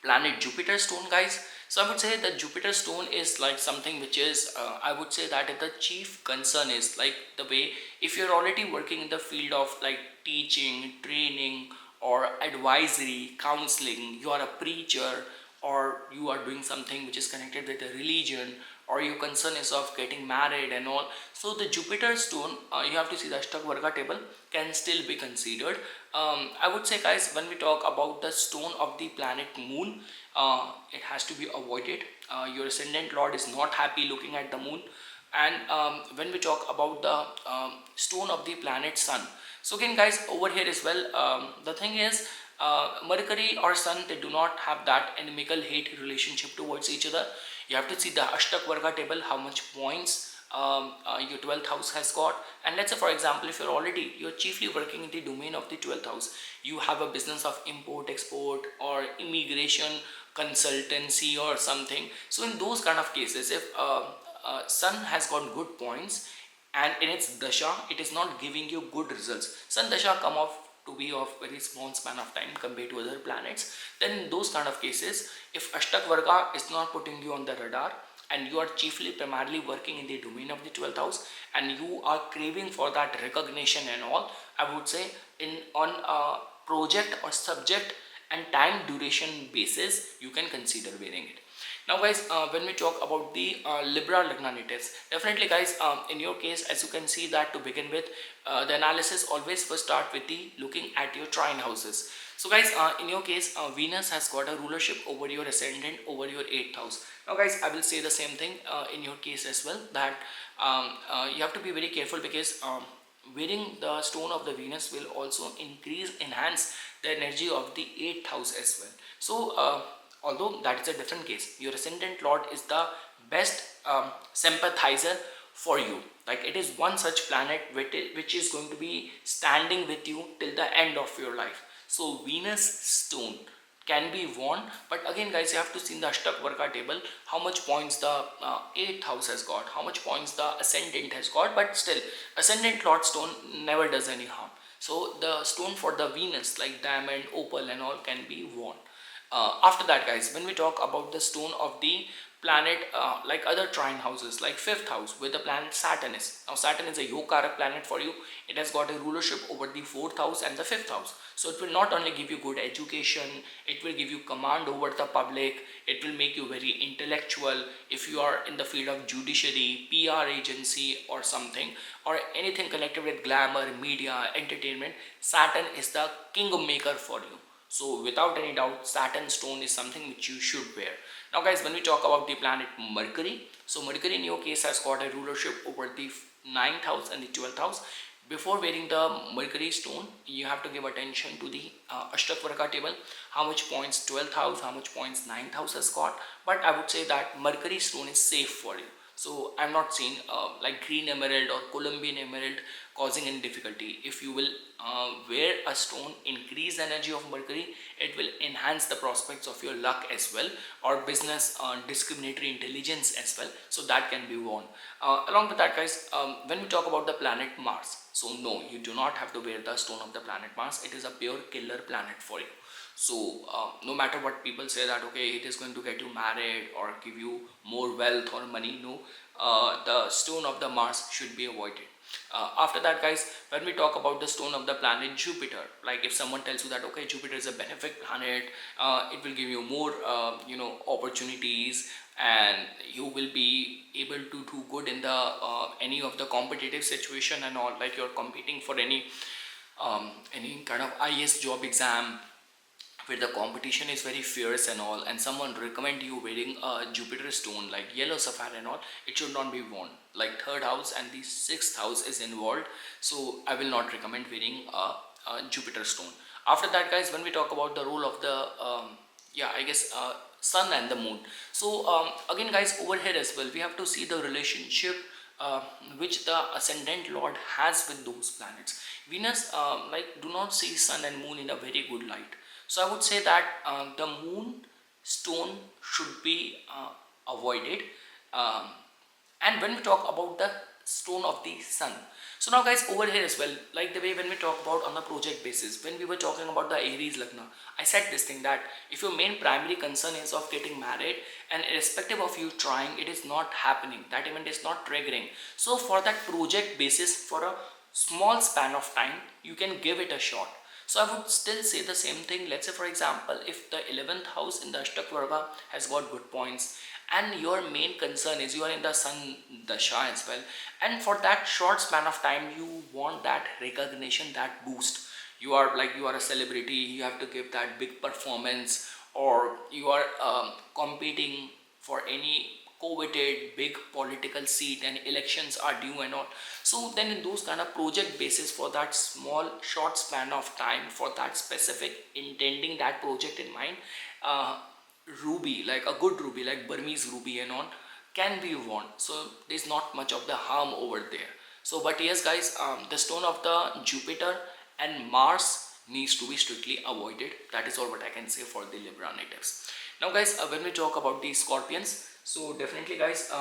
planet Jupiter stone guys, so I would say that Jupiter stone is like something which is I would say that the chief concern is like the way, if you're already working in the field of like teaching, training or advisory, counseling, you are a preacher, or you are doing something which is connected with a religion, or your concern is of getting married and all, so the Jupiter stone, you have to see the Ashtak Varga table, can still be considered. I would say guys, when we talk about the stone of the planet Moon, it has to be avoided. Your ascendant lord is not happy looking at the moon. And when we talk about the stone of the planet Sun, so again guys, over here as well, the thing is, Mercury or Sun, they do not have that inimical hate relationship towards each other. You have to see the Ashtak Varga table, how much points your 12th house has got. And let's say for example, if you're chiefly working in the domain of the 12th house, you have a business of import export or immigration consultancy or something. So in those kind of cases, if Sun has got good points and in its dasha it is not giving you good results, Sun dasha come off to be of very small span of time compared to other planets, then in those kind of cases, if Ashtak Varga is not putting you on the radar and you are chiefly primarily working in the domain of the 12th house and you are craving for that recognition and all, I would say on a project or subject and time duration basis, you can consider wearing it. Now guys, when we talk about the Libra Lagna natives, definitely guys, in your case, as you can see that to begin with, the analysis always first start with the looking at your trine houses. So guys, in your case, Venus has got a rulership over your ascendant, over your 8th house. Now guys, I will say the same thing in your case as well, that you have to be very careful because wearing the stone of the Venus will also enhance the energy of the 8th house as well. So although that is a different case, your ascendant lord is the best sympathizer for you. Like it is one such planet which is going to be standing with you till the end of your life. So Venus stone can be worn, but again guys, you have to see in the Ashtak Varga table how much points the 8th house has got, how much points the ascendant has got, but still ascendant lord stone never does any harm. So the stone for the Venus like diamond, opal and all can be worn. After that guys, when we talk about the stone of the planet like other trine houses like 5th house where the planet Saturn is. Now Saturn is a Yogarak planet for you. It has got a rulership over the 4th house and the 5th house. So it will not only give you good education, it will give you command over the public, it will make you very intellectual. If you are in the field of judiciary, PR agency or something, or anything connected with glamour, media, entertainment, Saturn is the king maker for you. So without any doubt, Saturn stone is something which you should wear. Now guys, when we talk about the planet Mercury, so Mercury in your case has got a rulership over the 9th house and the 12th house. Before wearing the Mercury stone, you have to give attention to the Ashtak Varga table, how much points 12th house, how much points 9th house has got. But I would say that Mercury stone is safe for you. So I'm not seeing like green emerald or Colombian emerald causing any difficulty. If you will wear a stone, increase the energy of Mercury, it will enhance the prospects of your luck as well, or business discriminatory intelligence as well. So that can be worn. Along with that guys, when we talk about the planet Mars, so no, you do not have to wear the stone of the planet Mars. It is a pure killer planet for you. So no matter what people say that okay, it is going to get you married or give you more wealth or money, no, the stone of the Mars should be avoided. After that guys, when we talk about the stone of the planet Jupiter, like if someone tells you that okay, Jupiter is a benefic planet, it will give you more opportunities and you will be able to do good in the any of the competitive situation and all, like you're competing for any kind of IAS job exam where the competition is very fierce and all, and someone recommend you wearing a Jupiter stone like yellow sapphire and all, it should not be worn. Like 3rd house and the 6th house is involved, so I will not recommend wearing a Jupiter stone. After that guys, when we talk about the role of the sun and the moon, so again guys, over here as well we have to see the relationship which the ascendant lord has with those planets. Venus like do not see sun and moon in a very good light. So I would say that the moon stone should be avoided. And when we talk about the stone of the sun, so now guys, over here as well, like the way when we talk about on a project basis, when we were talking about the Aries Lagna, I said this thing that if your main primary concern is of getting married and irrespective of you trying, it is not happening, that event is not triggering. So for that project basis, for a small span of time, you can give it a shot. So I would still say the same thing. Let's say for example, if the 11th house in the Ashtak Varga has got good points and your main concern is you are in the sun dasha as well, and for that short span of time you want that recognition, that boost, you are a celebrity, you have to give that big performance, or you are competing for any coveted big political seat and elections are due and all. So then in those kind of project basis, for that small short span of time, for that specific intending that project in mind, ruby, like a good ruby like Burmese ruby and all, can be worn. So there's not much of the harm over there. So but yes guys, the stone of the Jupiter and Mars needs to be strictly avoided. That is all what I can say for the Libra natives. Now guys, when we talk about the Scorpions, so definitely guys,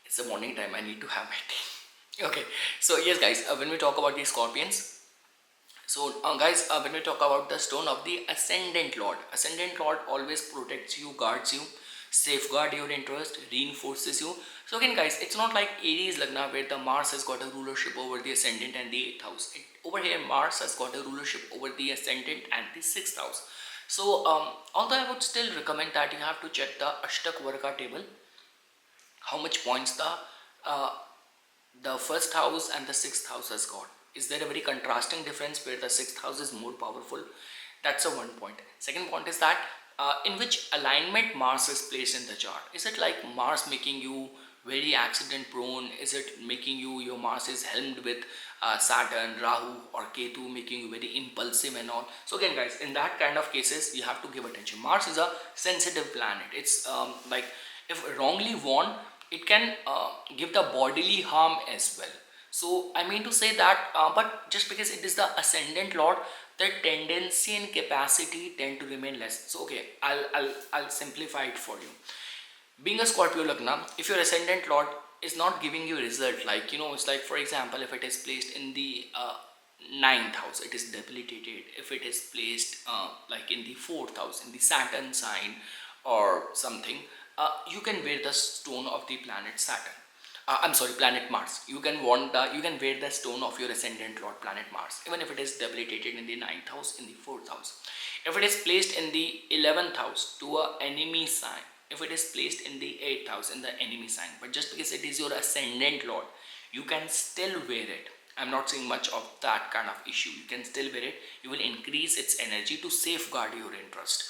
it's the morning time, I need to have my tea. Okay, so yes, guys, when we talk about the scorpions, so guys, when we talk about the stone of the ascendant lord always protects you, guards you, safeguard your interest, reinforces you. So again, guys, it's not like Aries Lagna where the Mars has got a rulership over the ascendant and the 8th house. Over here, Mars has got a rulership over the ascendant and the 6th house. So although I would still recommend that you have to check the Ashtak Varga table, how much points uh, the first house and the 6th house has got. Is there a very contrasting difference where the 6th house is more powerful? That's a one point. Second point is that in which alignment Mars is placed in the chart. Is it like Mars making you very accident prone? Is it making you, your Mars is helmed with Saturn, Rahu or Ketu, making you very impulsive and all? So again, guys, in that kind of cases you have to give attention. Mars is a sensitive planet. It's like if wrongly worn, it can give the bodily harm as well. So I mean to say that, but just because it is the ascendant lord, the tendency and capacity tend to remain less. So okay, I'll simplify it for you. Being a Scorpio Lagna, if your ascendant lord is not giving you result, like it's like, for example, if it is placed in the ninth house, it is debilitated. If it is placed like in the fourth house, in the Saturn sign or something, you can wear the stone of the planet Saturn. I'm sorry, planet Mars. You can wear the stone of your ascendant lord, planet Mars, even if it is debilitated in the ninth house, in the fourth house. If it is placed in the 11th house to a enemy sign, if it is placed in the 8th house in the enemy sign, but just because it is your ascendant lord, you can still wear it. I'm not saying much of that kind of issue. You can still wear it. You will increase its energy to safeguard your interest.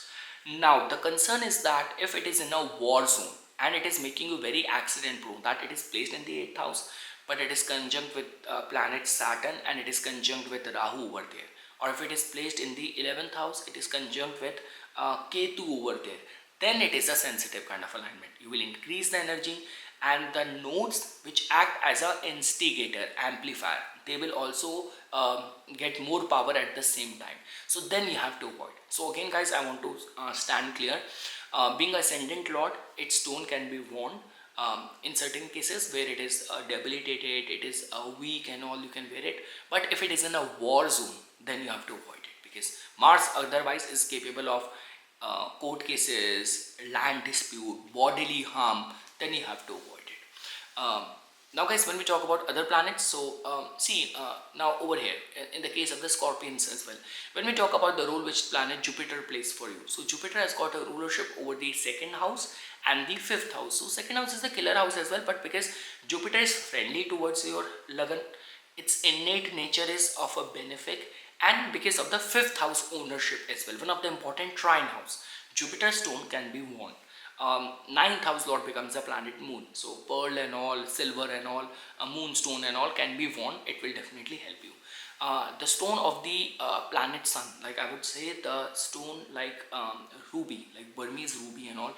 Now, the concern is that if it is in a war zone and it is making you very accident prone, that it is placed in the 8th house, but it is conjunct with planet Saturn and it is conjunct with Rahu over there. Or if it is placed in the 11th house, it is conjunct with Ketu over there. Then it is a sensitive kind of alignment. You will increase the energy, and the nodes which act as a instigator, amplifier, they will also get more power at the same time. So then you have to avoid. So again, guys, I want to stand clear. Being ascendant lord, its stone can be worn in certain cases where it is debilitated, it is weak and all, you can wear it. But if it is in a war zone, then you have to avoid it, because Mars otherwise is capable of court cases, land dispute, bodily harm. Then you have to avoid it. Now, guys, when we talk about other planets, so see, now over here in the case of the Scorpions as well, when we talk about the role which planet Jupiter plays for you, so Jupiter has got a rulership over the second house and the fifth house. So second house is the killer house as well, but because Jupiter is friendly towards your Lagan, its innate nature is of a benefic, and because of the fifth house ownership as well, one of the important trine house, Jupiter stone can be worn. Ninth house lord becomes a planet moon, so pearl and all, silver and all, a moonstone and all can be worn. It will definitely help you. The stone of the planet sun, like I would say the stone like ruby, like Burmese ruby and all,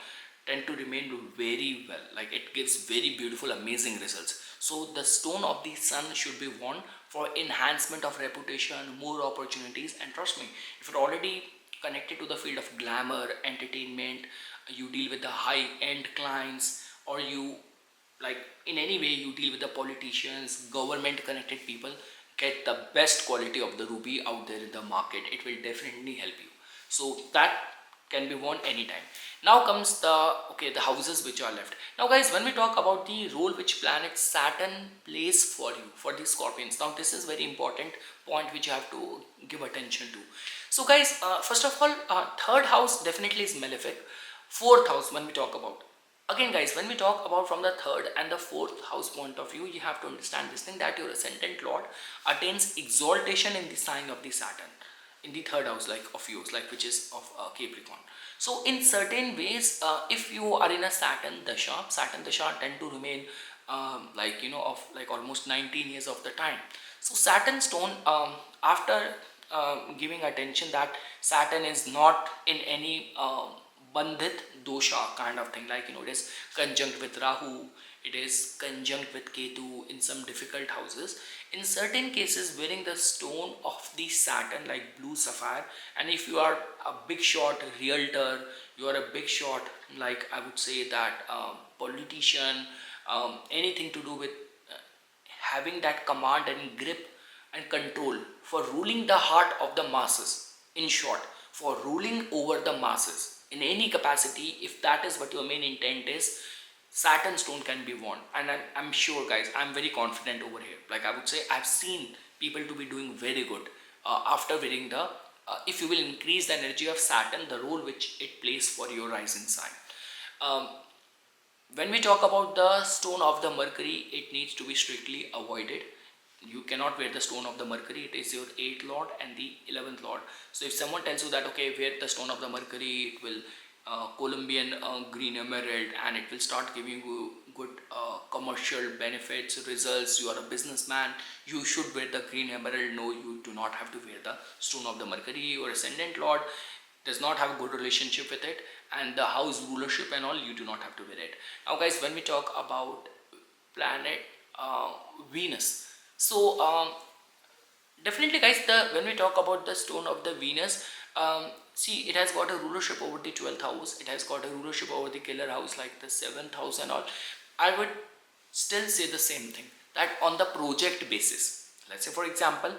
tend to remain very well, like it gives very beautiful, amazing results. So the stone of the sun should be worn for enhancement of reputation, more opportunities, and trust me, if you're already connected to the field of glamour, entertainment, you deal with the high end clients, or you, like, in any way you deal with the politicians, government connected people, get the best quality of the ruby out there in the market. It will definitely help you. So that can be worn anytime. Now comes the houses which are left. Now, guys, when we talk about the role which planet Saturn plays for you, for the Scorpions, now this is very important point which you have to give attention to. So, guys, first of all, third house definitely is malefic. Fourth house, when we talk about, again, guys, when we talk about from the third and the fourth house point of view, you have to understand this thing, that your ascendant lord attains exaltation in the sign of the Saturn, in the third house, like of yours, like which is of Capricorn. So in certain ways, if you are in a Saturn dasha tend to remain like of like almost 19 years of the time. So Saturn stone, after giving attention that Saturn is not in any bandhit dosha kind of thing, like it is conjunct with Rahu, it is conjunct with Ketu in some difficult houses. In certain cases, wearing the stone of the Saturn, like blue sapphire, and if you are a big shot realtor, you are a big shot, like I would say that politician, anything to do with having that command and grip and control for ruling the heart of the masses. In short, for ruling over the masses in any capacity, if that is what your main intent is, Saturn stone can be worn. And I'm sure, guys, I'm very confident over here. Like I would say, I've seen people to be doing very good after wearing the, if you will increase the energy of Saturn, the role which it plays for your rising sign. Um, when we talk about the stone of the Mercury, it needs to be strictly avoided. You cannot wear the stone of the Mercury. It is your 8th lord and the 11th lord. So if someone tells you that, okay, wear the stone of the Mercury, it will Colombian green emerald, and it will start giving you good commercial benefits, results, you are a businessman, you should wear the green emerald. No, you do not have to wear the stone of the Mercury. Your ascendant lord does not have a good relationship with it, and the house rulership and all, you do not have to wear it. Now guys, when we talk about planet Venus, so definitely guys, the when we talk about the stone of the Venus, see, it has got a rulership over the 12th house, it has got a rulership over the killer house like the 7th house and all. I would still say the same thing, that on the project basis, let's say for example,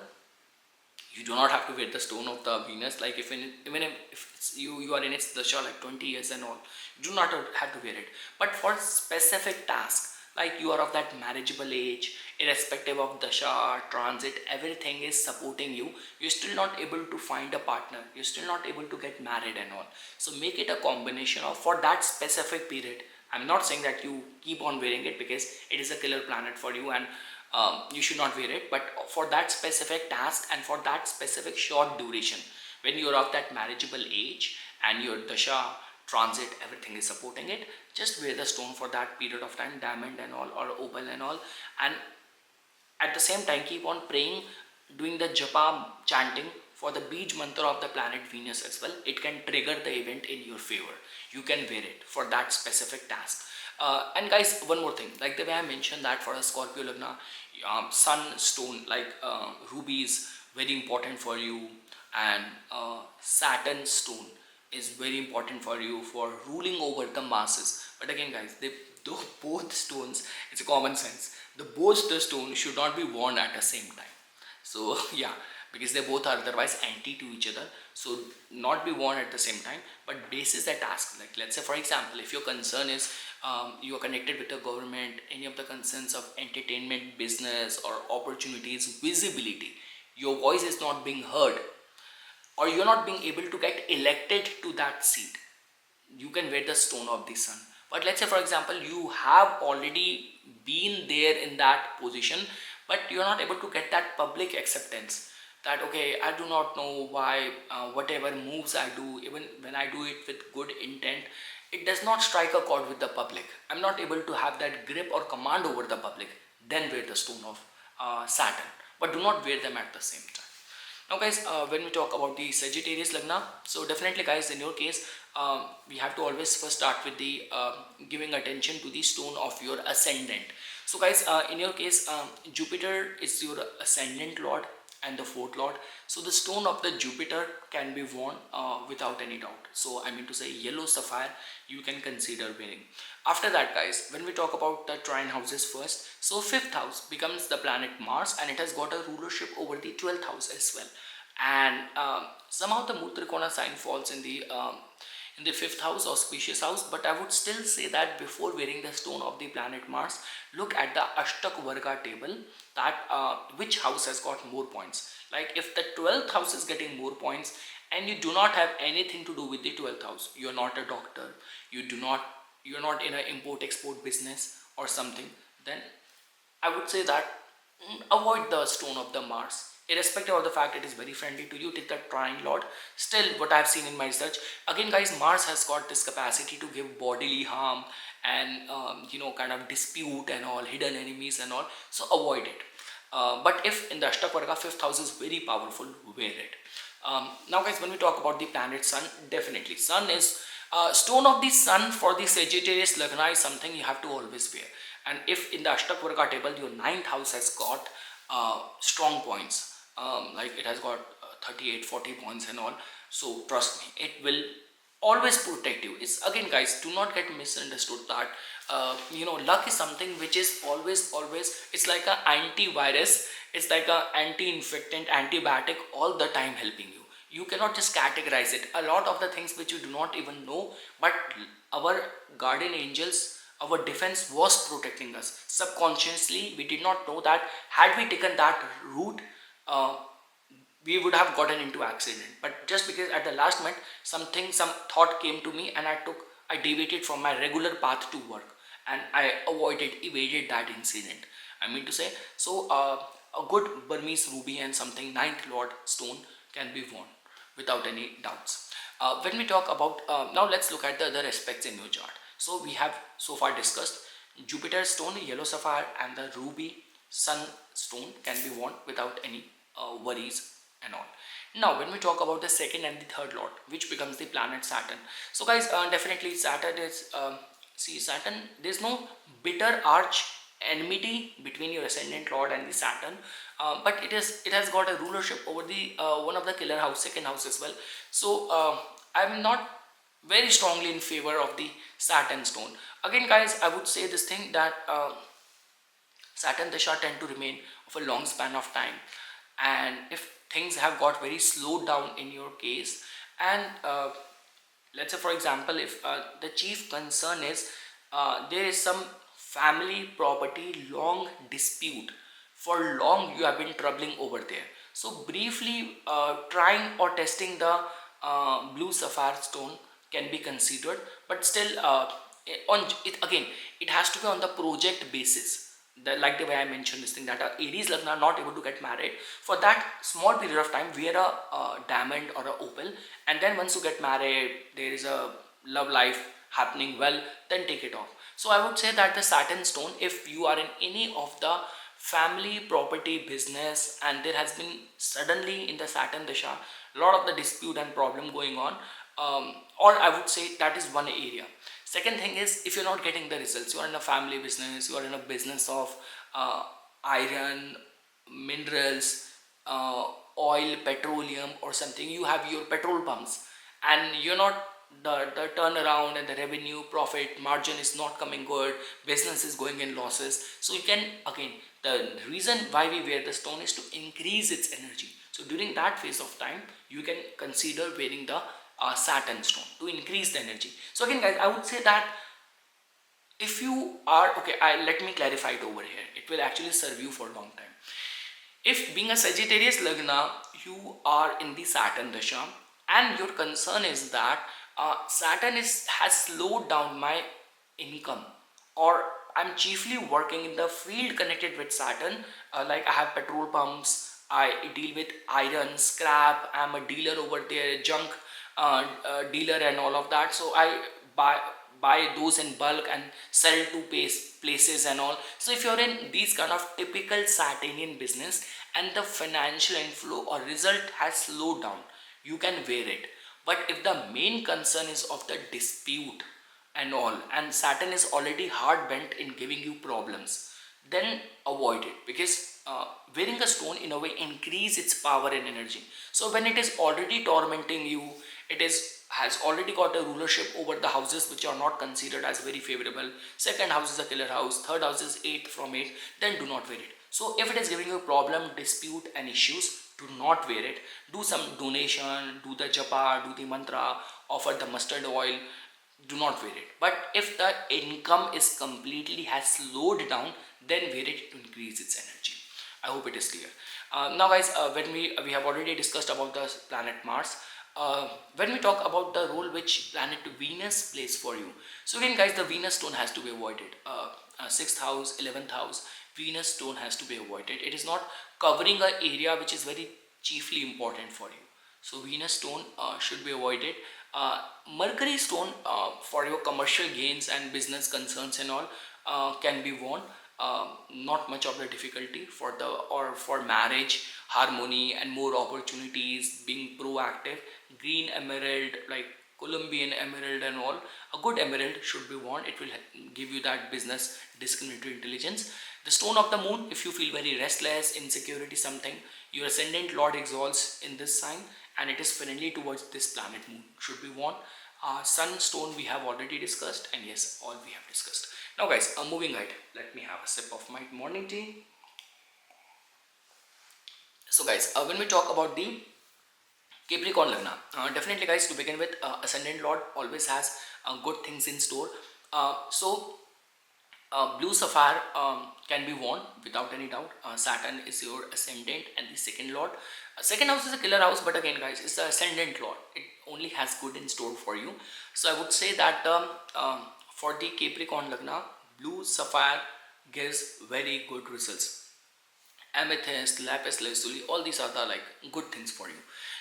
you do not have to wear the stone of the Venus. Like if even if you are in its dasha like 20 years and all, you do not have to wear it. But for specific task, like you are of that marriageable age, irrespective of dasha, transit, everything is supporting you, you're still not able to find a partner, you're still not able to get married and all. So make it a combination of, for that specific period. I'm not saying that you keep on wearing it because it is a killer planet for you and you should not wear it, but for that specific task and for that specific short duration, when you're of that marriageable age and your dasha, transit, everything is supporting it, just wear the stone for that period of time, diamond and all, or opal and all. And at the same time, keep on praying, doing the japa, chanting for the beej mantra of the planet Venus as well. It can trigger the event in your favor. You can wear it for that specific task. And guys, one more thing, like the way I mentioned that for a Scorpio Lagna, sun stone like ruby is very important for you, and Saturn stone is very important for you for ruling over the masses. But again guys, though both stones, it's a common sense, both the stones should not be worn at the same time. So yeah, because they both are otherwise anti to each other, so not be worn at the same time. But basis that task, like let's say for example, if your concern is you are connected with the government, any of the concerns of entertainment, business or opportunities, visibility, your voice is not being heard, or you're not being able to get elected to that seat, you can wear the stone of the sun. But let's say for example, you have already been there in that position, but you're not able to get that public acceptance, that okay, I do not know why whatever moves I do, even when I do it with good intent, it does not strike a chord with the public, I'm not able to have that grip or command over the public, then wear the stone of Saturn, but do not wear them at the same time. Now guys, when we talk about the Sagittarius Lagna, so definitely guys, in your case, we have to always first start with the giving attention to the stone of your ascendant. So guys, in your case, Jupiter is your ascendant lord and the 4th lord. So the stone of the Jupiter can be worn without any doubt. So I mean to say, yellow sapphire you can consider wearing. After that guys, when we talk about the trine houses first, so 5th house becomes the planet Mars, and it has got a rulership over the 12th house as well. And somehow the Mutrikona sign falls in the 5th house, auspicious house. But I would still say that before wearing the stone of the planet Mars, look at the Ashtak Varga table, that which house has got more points. Like if the 12th house is getting more points and you do not have anything to do with the 12th house, you're not a doctor, you're not in an import export business or something, then I would say that avoid the stone of the Mars. Irrespective of the fact it is very friendly to you, take the trine lord. Still, what I've seen in my research, again guys, Mars has got this capacity to give bodily harm and kind of dispute and all, hidden enemies and all. So avoid it. But if in the Ashtakvarga 5th house is very powerful, wear it. Now guys, when we talk about the planet Sun, definitely Sun is stone of the Sun for the Sagittarius Lagna is something you have to always wear. And if in the Ashtakvarga table your 9th house has got strong points, like it has got 38-40 points and all, so trust me, it will always protect you. It's again, guys, do not get misunderstood that luck is something which is always it's like a antivirus, it's like a anti-infectant, antibiotic, all the time helping you. You cannot just categorize it. A lot of the things which you do not even know, but our guardian angels, our defense was protecting us subconsciously. We did not know that. Had we taken that route, uh, we would have gotten into accident. But just because at the last minute some thought came to me, and I deviated from my regular path to work, and I evaded that incident, I mean to say. So a good Burmese ruby and something ninth lord stone can be worn without any doubts. When we talk about now, let's look at the other aspects in your chart. So we have so far discussed Jupiter stone, yellow sapphire, and the ruby sun stone can be worn without any worries and all. Now when we talk about the second and the third lord, which becomes the planet Saturn. So guys, definitely Saturn is see, Saturn, there's no bitter arch enmity between your ascendant lord and the Saturn, but it has got a rulership over the one of the killer house, second house as well. So I'm not very strongly in favor of the Saturn stone. Again, guys, I would say this thing that Saturn Dasha tend to remain of a long span of time, and if things have got very slowed down in your case, and let's say for example, if the chief concern is there is some family property long dispute, for long you have been troubling over there. So briefly, trying or testing the blue sapphire stone can be considered, but still on it again, it has to be on the project basis. Like the way I mentioned this thing, that Aries Lagna are not able to get married for that small period of time, wear a diamond or a opal, and then once you get married, there is a love life happening well, then take it off. So I would say that the Saturn stone, if you are in any of the family property business and there has been suddenly in the Saturn Dasha a lot of the dispute and problem going on, or I would say that is one area. Second thing is, if you're not getting the results, you are in a family business, you are in a business of iron, minerals, oil, petroleum or something, you have your petrol pumps, and you're not, the turnaround and the revenue profit margin is not coming good, business is going in losses. So you can, again, the reason why we wear the stone is to increase its energy. So during that phase of time, you can consider wearing the Saturn stone to increase the energy. So again, guys, I would say that if you are okay, let me clarify it over here, it will actually serve you for a long time. If being a Sagittarius Lagna, you are in the Saturn Dasha, and your concern is that Saturn has slowed down my income, or I'm chiefly working in the field connected with Saturn, like I have petrol pumps, I deal with iron, scrap, I'm a dealer over there, junk dealer and all of that. So I buy those in bulk and sell to places and all. So if you're in these kind of typical Saturnian business and the financial inflow or result has slowed down, you can wear it. But if the main concern is of the dispute and all, and Saturn is already hard bent in giving you problems, then avoid it, because wearing a stone in a way increase its power and energy. So when it is already tormenting you, it has already got a rulership over the houses which are not considered as very favorable. Second house is a killer house, third house is 8 from 8, then do not wear it. So if it is giving you a problem, dispute and issues, do not wear it. Do some donation, do the japa, do the mantra, offer the mustard oil, do not wear it. But if the income is completely has slowed down, then wear it to increase its energy. I hope it is clear. Now guys, when we have already discussed about the planet Mars, when we talk about the role which planet Venus plays for you. So again guys, the Venus stone has to be avoided. 6th house, 11th house, Venus stone has to be avoided. It is not covering an area which is very chiefly important for you. So Venus stone should be avoided. Mercury stone for your commercial gains and business concerns and all can be worn. Not much of the difficulty for the, or for marriage, harmony and more opportunities, being proactive. Green emerald, like Colombian emerald and all, a good emerald should be worn. It will give you that business discriminatory intelligence. The stone of the moon, if you feel very restless, insecurity, something, your ascendant lord exalts in this sign and it is friendly towards this planet moon, should be worn. Sunstone we have already discussed, and yes, all we have discussed. Now guys, moving ahead, let me have a sip of my morning tea. So guys, when we talk about the Capricorn Lagna, definitely guys, to begin with, Ascendant Lord always has good things in store. Blue sapphire can be worn without any doubt. Saturn is your ascendant and the second lord. Second house is a killer house, but again, guys, it's the ascendant lord. It only has good in store for you. So I would say that for the Capricorn Lagna, blue sapphire gives very good results. Amethyst, lapis lazuli, all these are the like good things for you.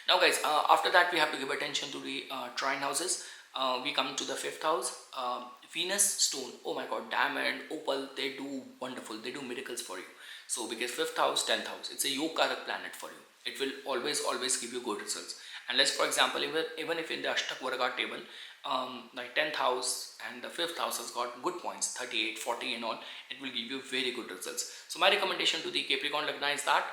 Now guys, after that we have to give attention to the trine houses. We come to the fifth house. Venus stone, oh my god, diamond, opal, they do wonderful, they do miracles for you. So because fifth house, 10th house, it's a yogarak planet for you. It will always give you good results. Unless for example, even if in the Ashtak Varga table, like 10th house and the 5th house has got good points, 38, 40 and all, it will give you very good results. So my recommendation to the Capricorn Lagna is that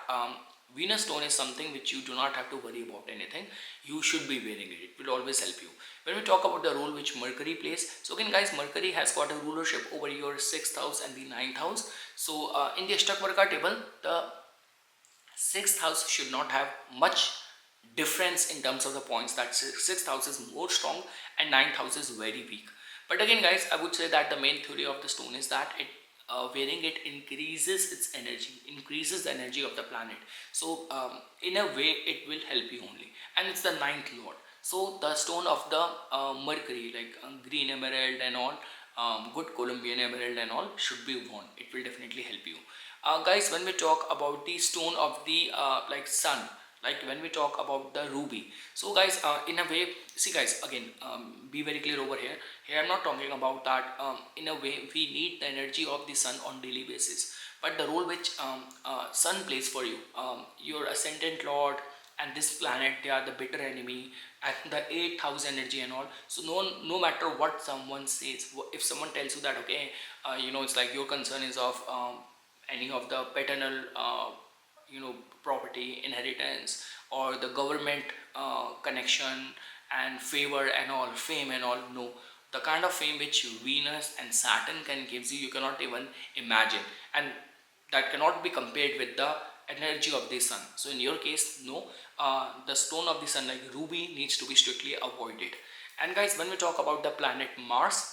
Venus stone is something which you do not have to worry about anything. You should be wearing it. It will always help you. When we talk about the role which Mercury plays, so again guys, Mercury has got a rulership over your 6th house and the 9th house. So in the Ashtakvarga table, the 6th house should not have much difference in terms of the points. That 6th house is more strong and 9th house is very weak. But again guys, I would say that the main theory of the stone is that it wearing it increases its energy, increases the energy of the planet. So in a way it will help you only, and it's the 9th lord. So the stone of the Mercury, like green emerald and all, good Colombian emerald and all, should be worn. It will definitely help you. Guys, when we talk about the stone of the like sun, like when we talk about the ruby, so guys, in a way, see guys, again, be very clear over here. I'm not talking about that. In a way, we need the energy of the sun on daily basis, but the role which sun plays for you, your ascendant lord and this planet, they are the bitter enemy, and the 8th house energy and all. So no matter what someone says, if someone tells you that okay, it's like your concern is of any of the paternal property, inheritance, or the government connection and favor and all, fame and all, no. The kind of fame which Venus and Saturn can give you cannot even imagine, and that cannot be compared with the energy of the sun. So in your case, no, the stone of the sun like ruby needs to be strictly avoided. And guys, when we talk about the planet Mars,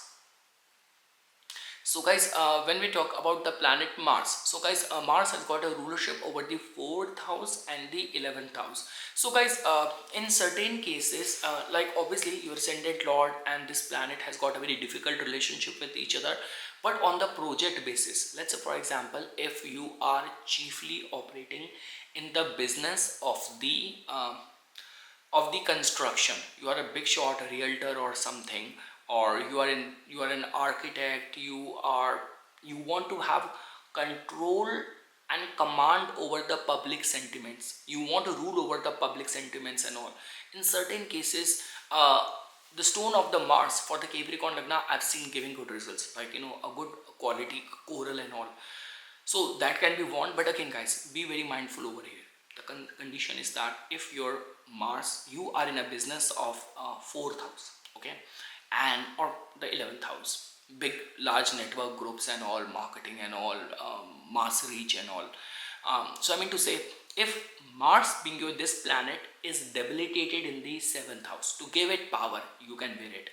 so guys, when we talk about the planet Mars, so guys, Mars has got a rulership over the 4th house and the 11th house. So guys, in certain cases, like obviously your ascendant lord and this planet has got a very difficult relationship with each other, but on the project basis, let's say for example, if you are chiefly operating in the business of the construction, you are a big shot, a realtor or something, or you are an architect, you want to have control and command over the public sentiments, you want to rule over the public sentiments and all. In certain cases, the stone of the Mars for the Capricorn Lagna, I've seen giving good results, like a good quality coral and all. So that can be worn, but again guys, be very mindful over here. The condition is that if your Mars, you are in a business of 4th house, okay, and or the 11th house, big large network groups and all, marketing and all, mass reach and all. So I mean to say, if Mars being your this planet is debilitated in the 7th house, to give it power, you can wear it.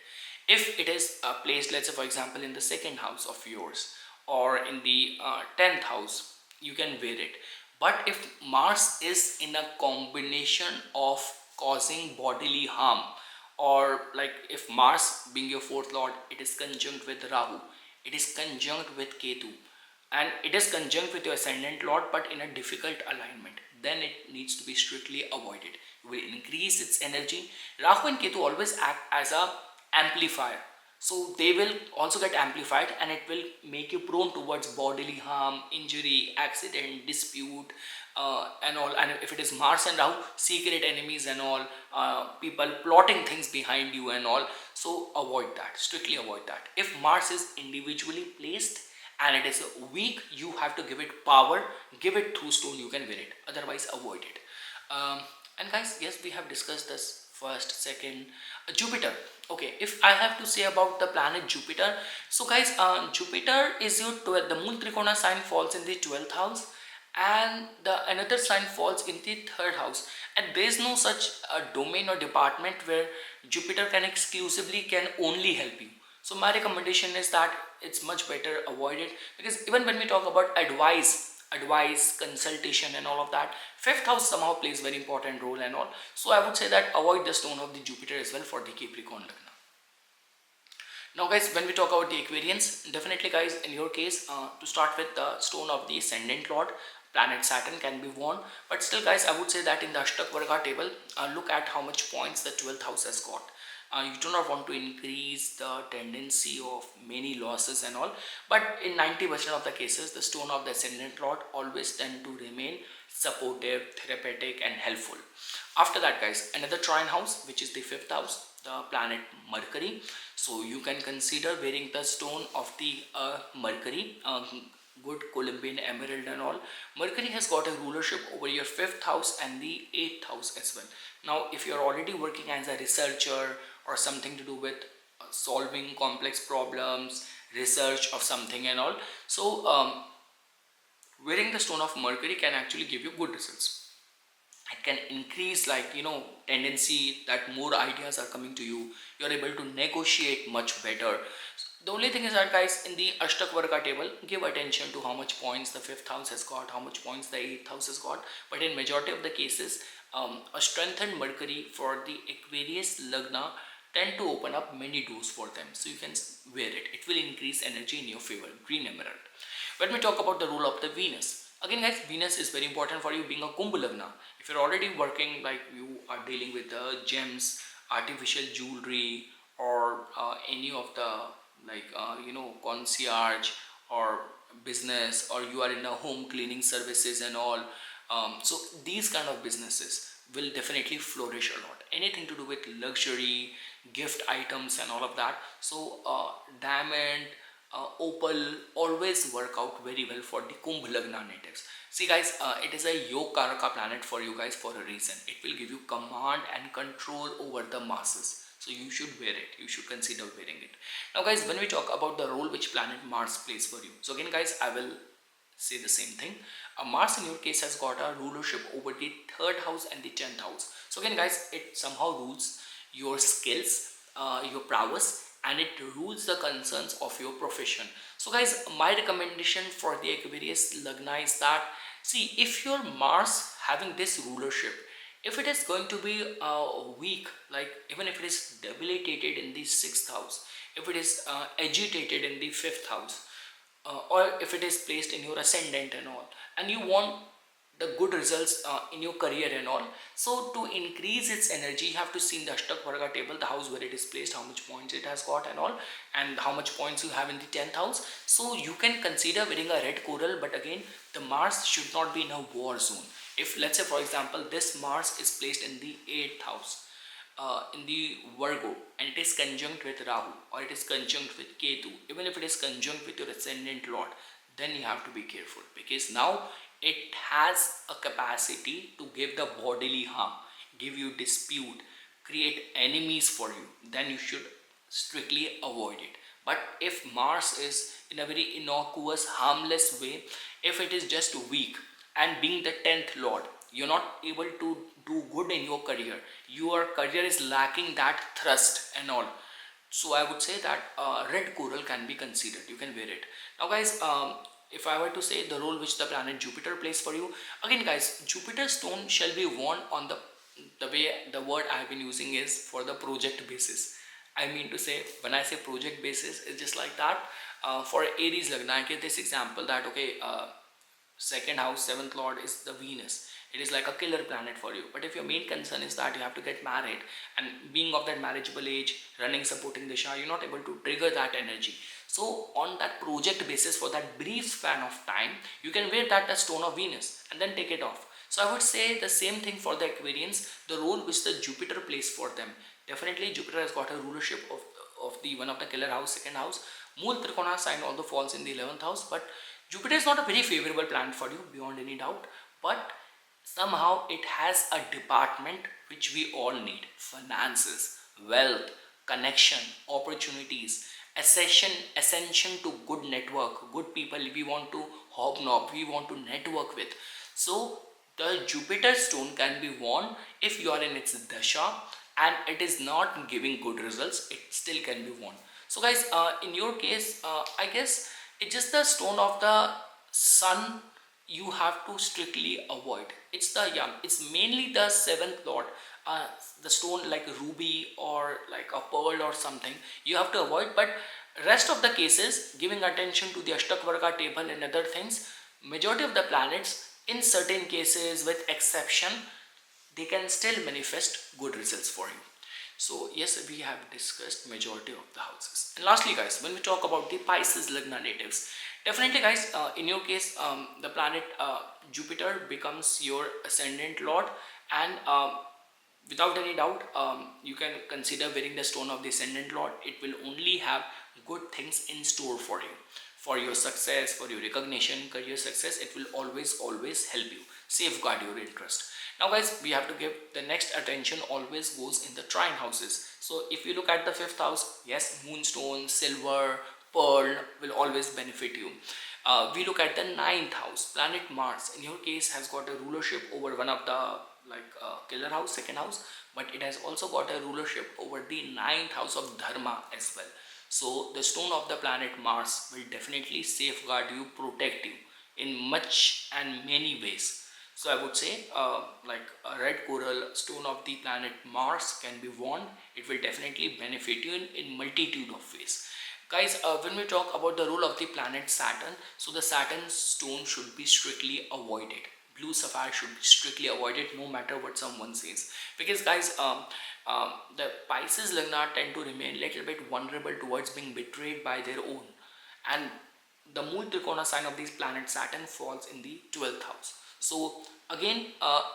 If it is placed, let's say for example, in the 2nd house of yours, or in the 10th house, you can wear it. But if Mars is in a combination of causing bodily harm, or like if Mars being your 4th lord, it is conjunct with Rahu, it is conjunct with Ketu, and it is conjunct with your ascendant lord but in a difficult alignment, then it needs to be strictly avoided. You will increase its energy. Rahu and Ketu always act as a amplifier, so they will also get amplified, and it will make you prone towards bodily harm, injury, accident, dispute, and all. And if it is Mars and Rahu, secret enemies and all, people plotting things behind you and all. So avoid that, strictly avoid that. If Mars is individually placed and it is weak, you have to give it power, give it through stone, you can wear it, otherwise avoid it. And guys, yes, we have discussed this first, second, Jupiter. Okay, if I have to say about the planet Jupiter, so guys, Jupiter is your 12th, the moon trikona sign falls in the 12th house, and the another sign falls in the third house, and there is no such domain or department where Jupiter can exclusively can only help you. So my recommendation is that it's much better avoided, because even when we talk about advice, consultation and all of that, fifth house somehow plays very important role and all. So I would say that avoid the stone of the Jupiter as well for the Capricorn Lagna. Now guys, when we talk about the Aquarians, definitely guys, in your case, to start with, the stone of the ascendant lord planet Saturn can be worn, but still guys, I would say that in the Ashtak Varga table, look at how much points the 12th house has got. You do not want to increase the tendency of many losses and all, but in 90% of the cases, the stone of the ascendant lord always tend to remain supportive, therapeutic and helpful. After that guys, another trine house, which is the 5th house, the planet Mercury. So you can consider wearing the stone of the Mercury, good Columbian emerald and all. Mercury has got a rulership over your 5th house and the 8th house as well. Now if you're already working as a researcher or something to do with solving complex problems, research of something and all, so wearing the stone of Mercury can actually give you good results. It can increase, like, tendency that more ideas are coming to you. You're able to negotiate much better. The only thing is that guys, in the Ashtak Varga table, give attention to how much points the 5th house has got, how much points the 8th house has got. But in majority of the cases, a strengthened Mercury for the Aquarius Lagna tend to open up many doors for them. So you can wear it. It will increase energy in your favor. Green emerald. When we talk about the role of the Venus, again guys, Venus is very important for you being a Kumbh Lagna. If you're already working, like you are dealing with the gems, artificial jewelry, or any of the concierge or business, or you are in a home cleaning services and all, so these kind of businesses will definitely flourish a lot. Anything to do with luxury, gift items and all of that, so diamond, opal always work out very well for the Kumbh Lagna natives. See guys, it is a Yoga Karaka planet for you guys for a reason. It will give you command and control over the masses. So you should wear it. You should consider wearing it. Now guys, when we talk about the role which planet Mars plays for you. So again guys, I will say the same thing. Mars in your case has got a rulership over the 3rd house and the 10th house. So again guys, it somehow rules your skills, your prowess, and it rules the concerns of your profession. So guys, my recommendation for the Aquarius Lagna is that, see, if your Mars having this rulership, if it is going to be weak, like even if it is debilitated in the 6th house, if it is agitated in the 5th house, or if it is placed in your ascendant and all, and you want the good results in your career and all, so to increase its energy, you have to see in the Ashtak Varga table the house where it is placed, how much points it has got and all, and how much points you have in the 10th house. So you can consider wearing a red coral, but again, the Mars should not be in a war zone. If let's say for example this Mars is placed in the 8th house, in the Virgo, and it is conjunct with Rahu, or it is conjunct with Ketu, even if it is conjunct with your ascendant lord, then you have to be careful, because now it has a capacity to give the bodily harm, give you dispute, create enemies for you. Then you should strictly avoid it. But if Mars is in a very innocuous, harmless way, if it is just weak, and being the 10th lord, you're not able to do good in your career is lacking that thrust and all, so I would say that red coral can be considered. You can wear it. Now guys, if I were to say the role which the planet Jupiter plays for you, again guys, Jupiter stone shall be worn on the way the word I have been using is for the project basis. I mean to say, when I say project basis, it's just like that. For Aries Lagna, I give this example that okay, 2nd house, 7th lord is the Venus. It is like a killer planet for you. But if your main concern is that you have to get married, and being of that marriageable age, running supporting Disha, you're not able to trigger that energy. So on that project basis, for that brief span of time, you can wear that as stone of Venus and then take it off. So I would say the same thing for the Aquarians, the role which the Jupiter plays for them. Definitely Jupiter has got a rulership of the one of the killer house, 2nd house. Mool Trikona sign although falls in the 11th house, but Jupiter is not a very favorable planet for you beyond any doubt. But somehow it has a department which we all need: finances, wealth, connection, opportunities, ascension to good network, good people we want to hobnob, we want to network with. So the Jupiter stone can be worn if you are in its dasha and it is not giving good results, it still can be worn. So guys, in your case, I guess it's just the stone of the sun you have to strictly avoid. It's the, yeah, it's mainly the seventh lord, the stone like ruby or like a pearl or something you have to avoid. But rest of the cases, giving attention to the Ashtakvarga table and other things, majority of the planets, in certain cases with exception, they can still manifest good results for you. So yes, we have discussed majority of the houses. And lastly guys, when we talk about the Pisces Lagna natives, definitely guys, in your case, the planet Jupiter becomes your ascendant lord, and without any doubt, you can consider wearing the stone of the ascendant lord. It will only have good things in store for you, for your success, for your recognition, career success. It will always help you, safeguard your interest. Now guys, we have to give the next attention always goes in the trine houses. So if you look at the fifth house, yes, moonstone, silver, pearl will always benefit you. We look at the ninth house, planet Mars in your case has got a rulership over one of the like killer house, second house, but it has also got a rulership over the ninth house of dharma as well. So the stone of the planet Mars will definitely safeguard you, protect you in much and many ways. So I would say like a red coral stone of the planet Mars can be worn. It will definitely benefit you in multitude of ways. Guys, when we talk about the role of the planet Saturn, so the Saturn stone should be strictly avoided. Blue sapphire should be strictly avoided no matter what someone says. Because guys, the Pisces Lagna tend to remain a little bit vulnerable towards being betrayed by their own. And the Mool Trikona sign of these planets Saturn falls in the 12th house. So again,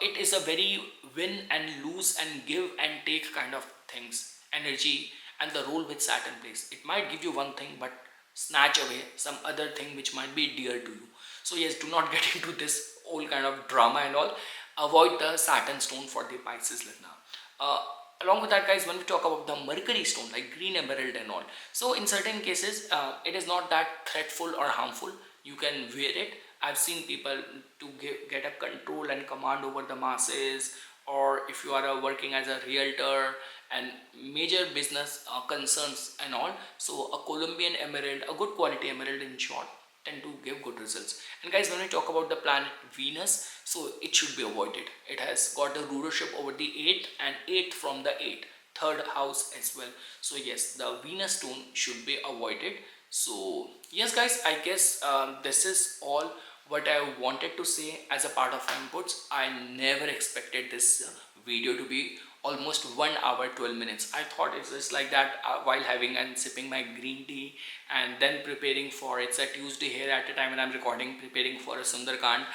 it is a very win and lose and give and take kind of things, energy, and the role which Saturn plays. It might give you one thing but snatch away some other thing which might be dear to you. So yes, do not get into this whole kind of drama and all. Avoid the Saturn stone for the Pisces Lagna. Along with that guys, when we talk about the Mercury stone like green emerald and all, so in certain cases it is not that threatful or harmful. You can wear it. I've seen people to get a control and command over the masses, or if you are working as a realtor and major business concerns and all, so a Colombian emerald, a good quality emerald in short, tend to give good results. And guys, when we talk about the planet Venus, so it should be avoided. It has got the rulership over the 8th and 8th from the 8th, third house as well. So yes, the Venus stone should be avoided. So yes guys, I guess this is all what I wanted to say as a part of my inputs. I never expected this video to be almost 1 hour 12 minutes. I thought it's just like that while having and sipping my green tea and then preparing for, it's a Tuesday here at the time when I'm recording, preparing for a Sundarkand.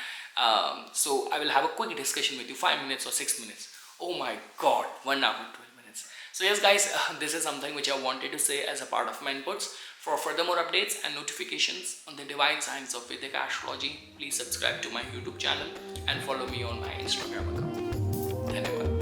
So I will have a quick discussion with you, 5 minutes or 6 minutes. Oh my god, 1 hour 12 minutes. So yes guys, this is something which I wanted to say as a part of my inputs. For further more updates and notifications on the divine science of Vedic astrology, please subscribe to my YouTube channel and follow me on my Instagram account. Dhanyavad.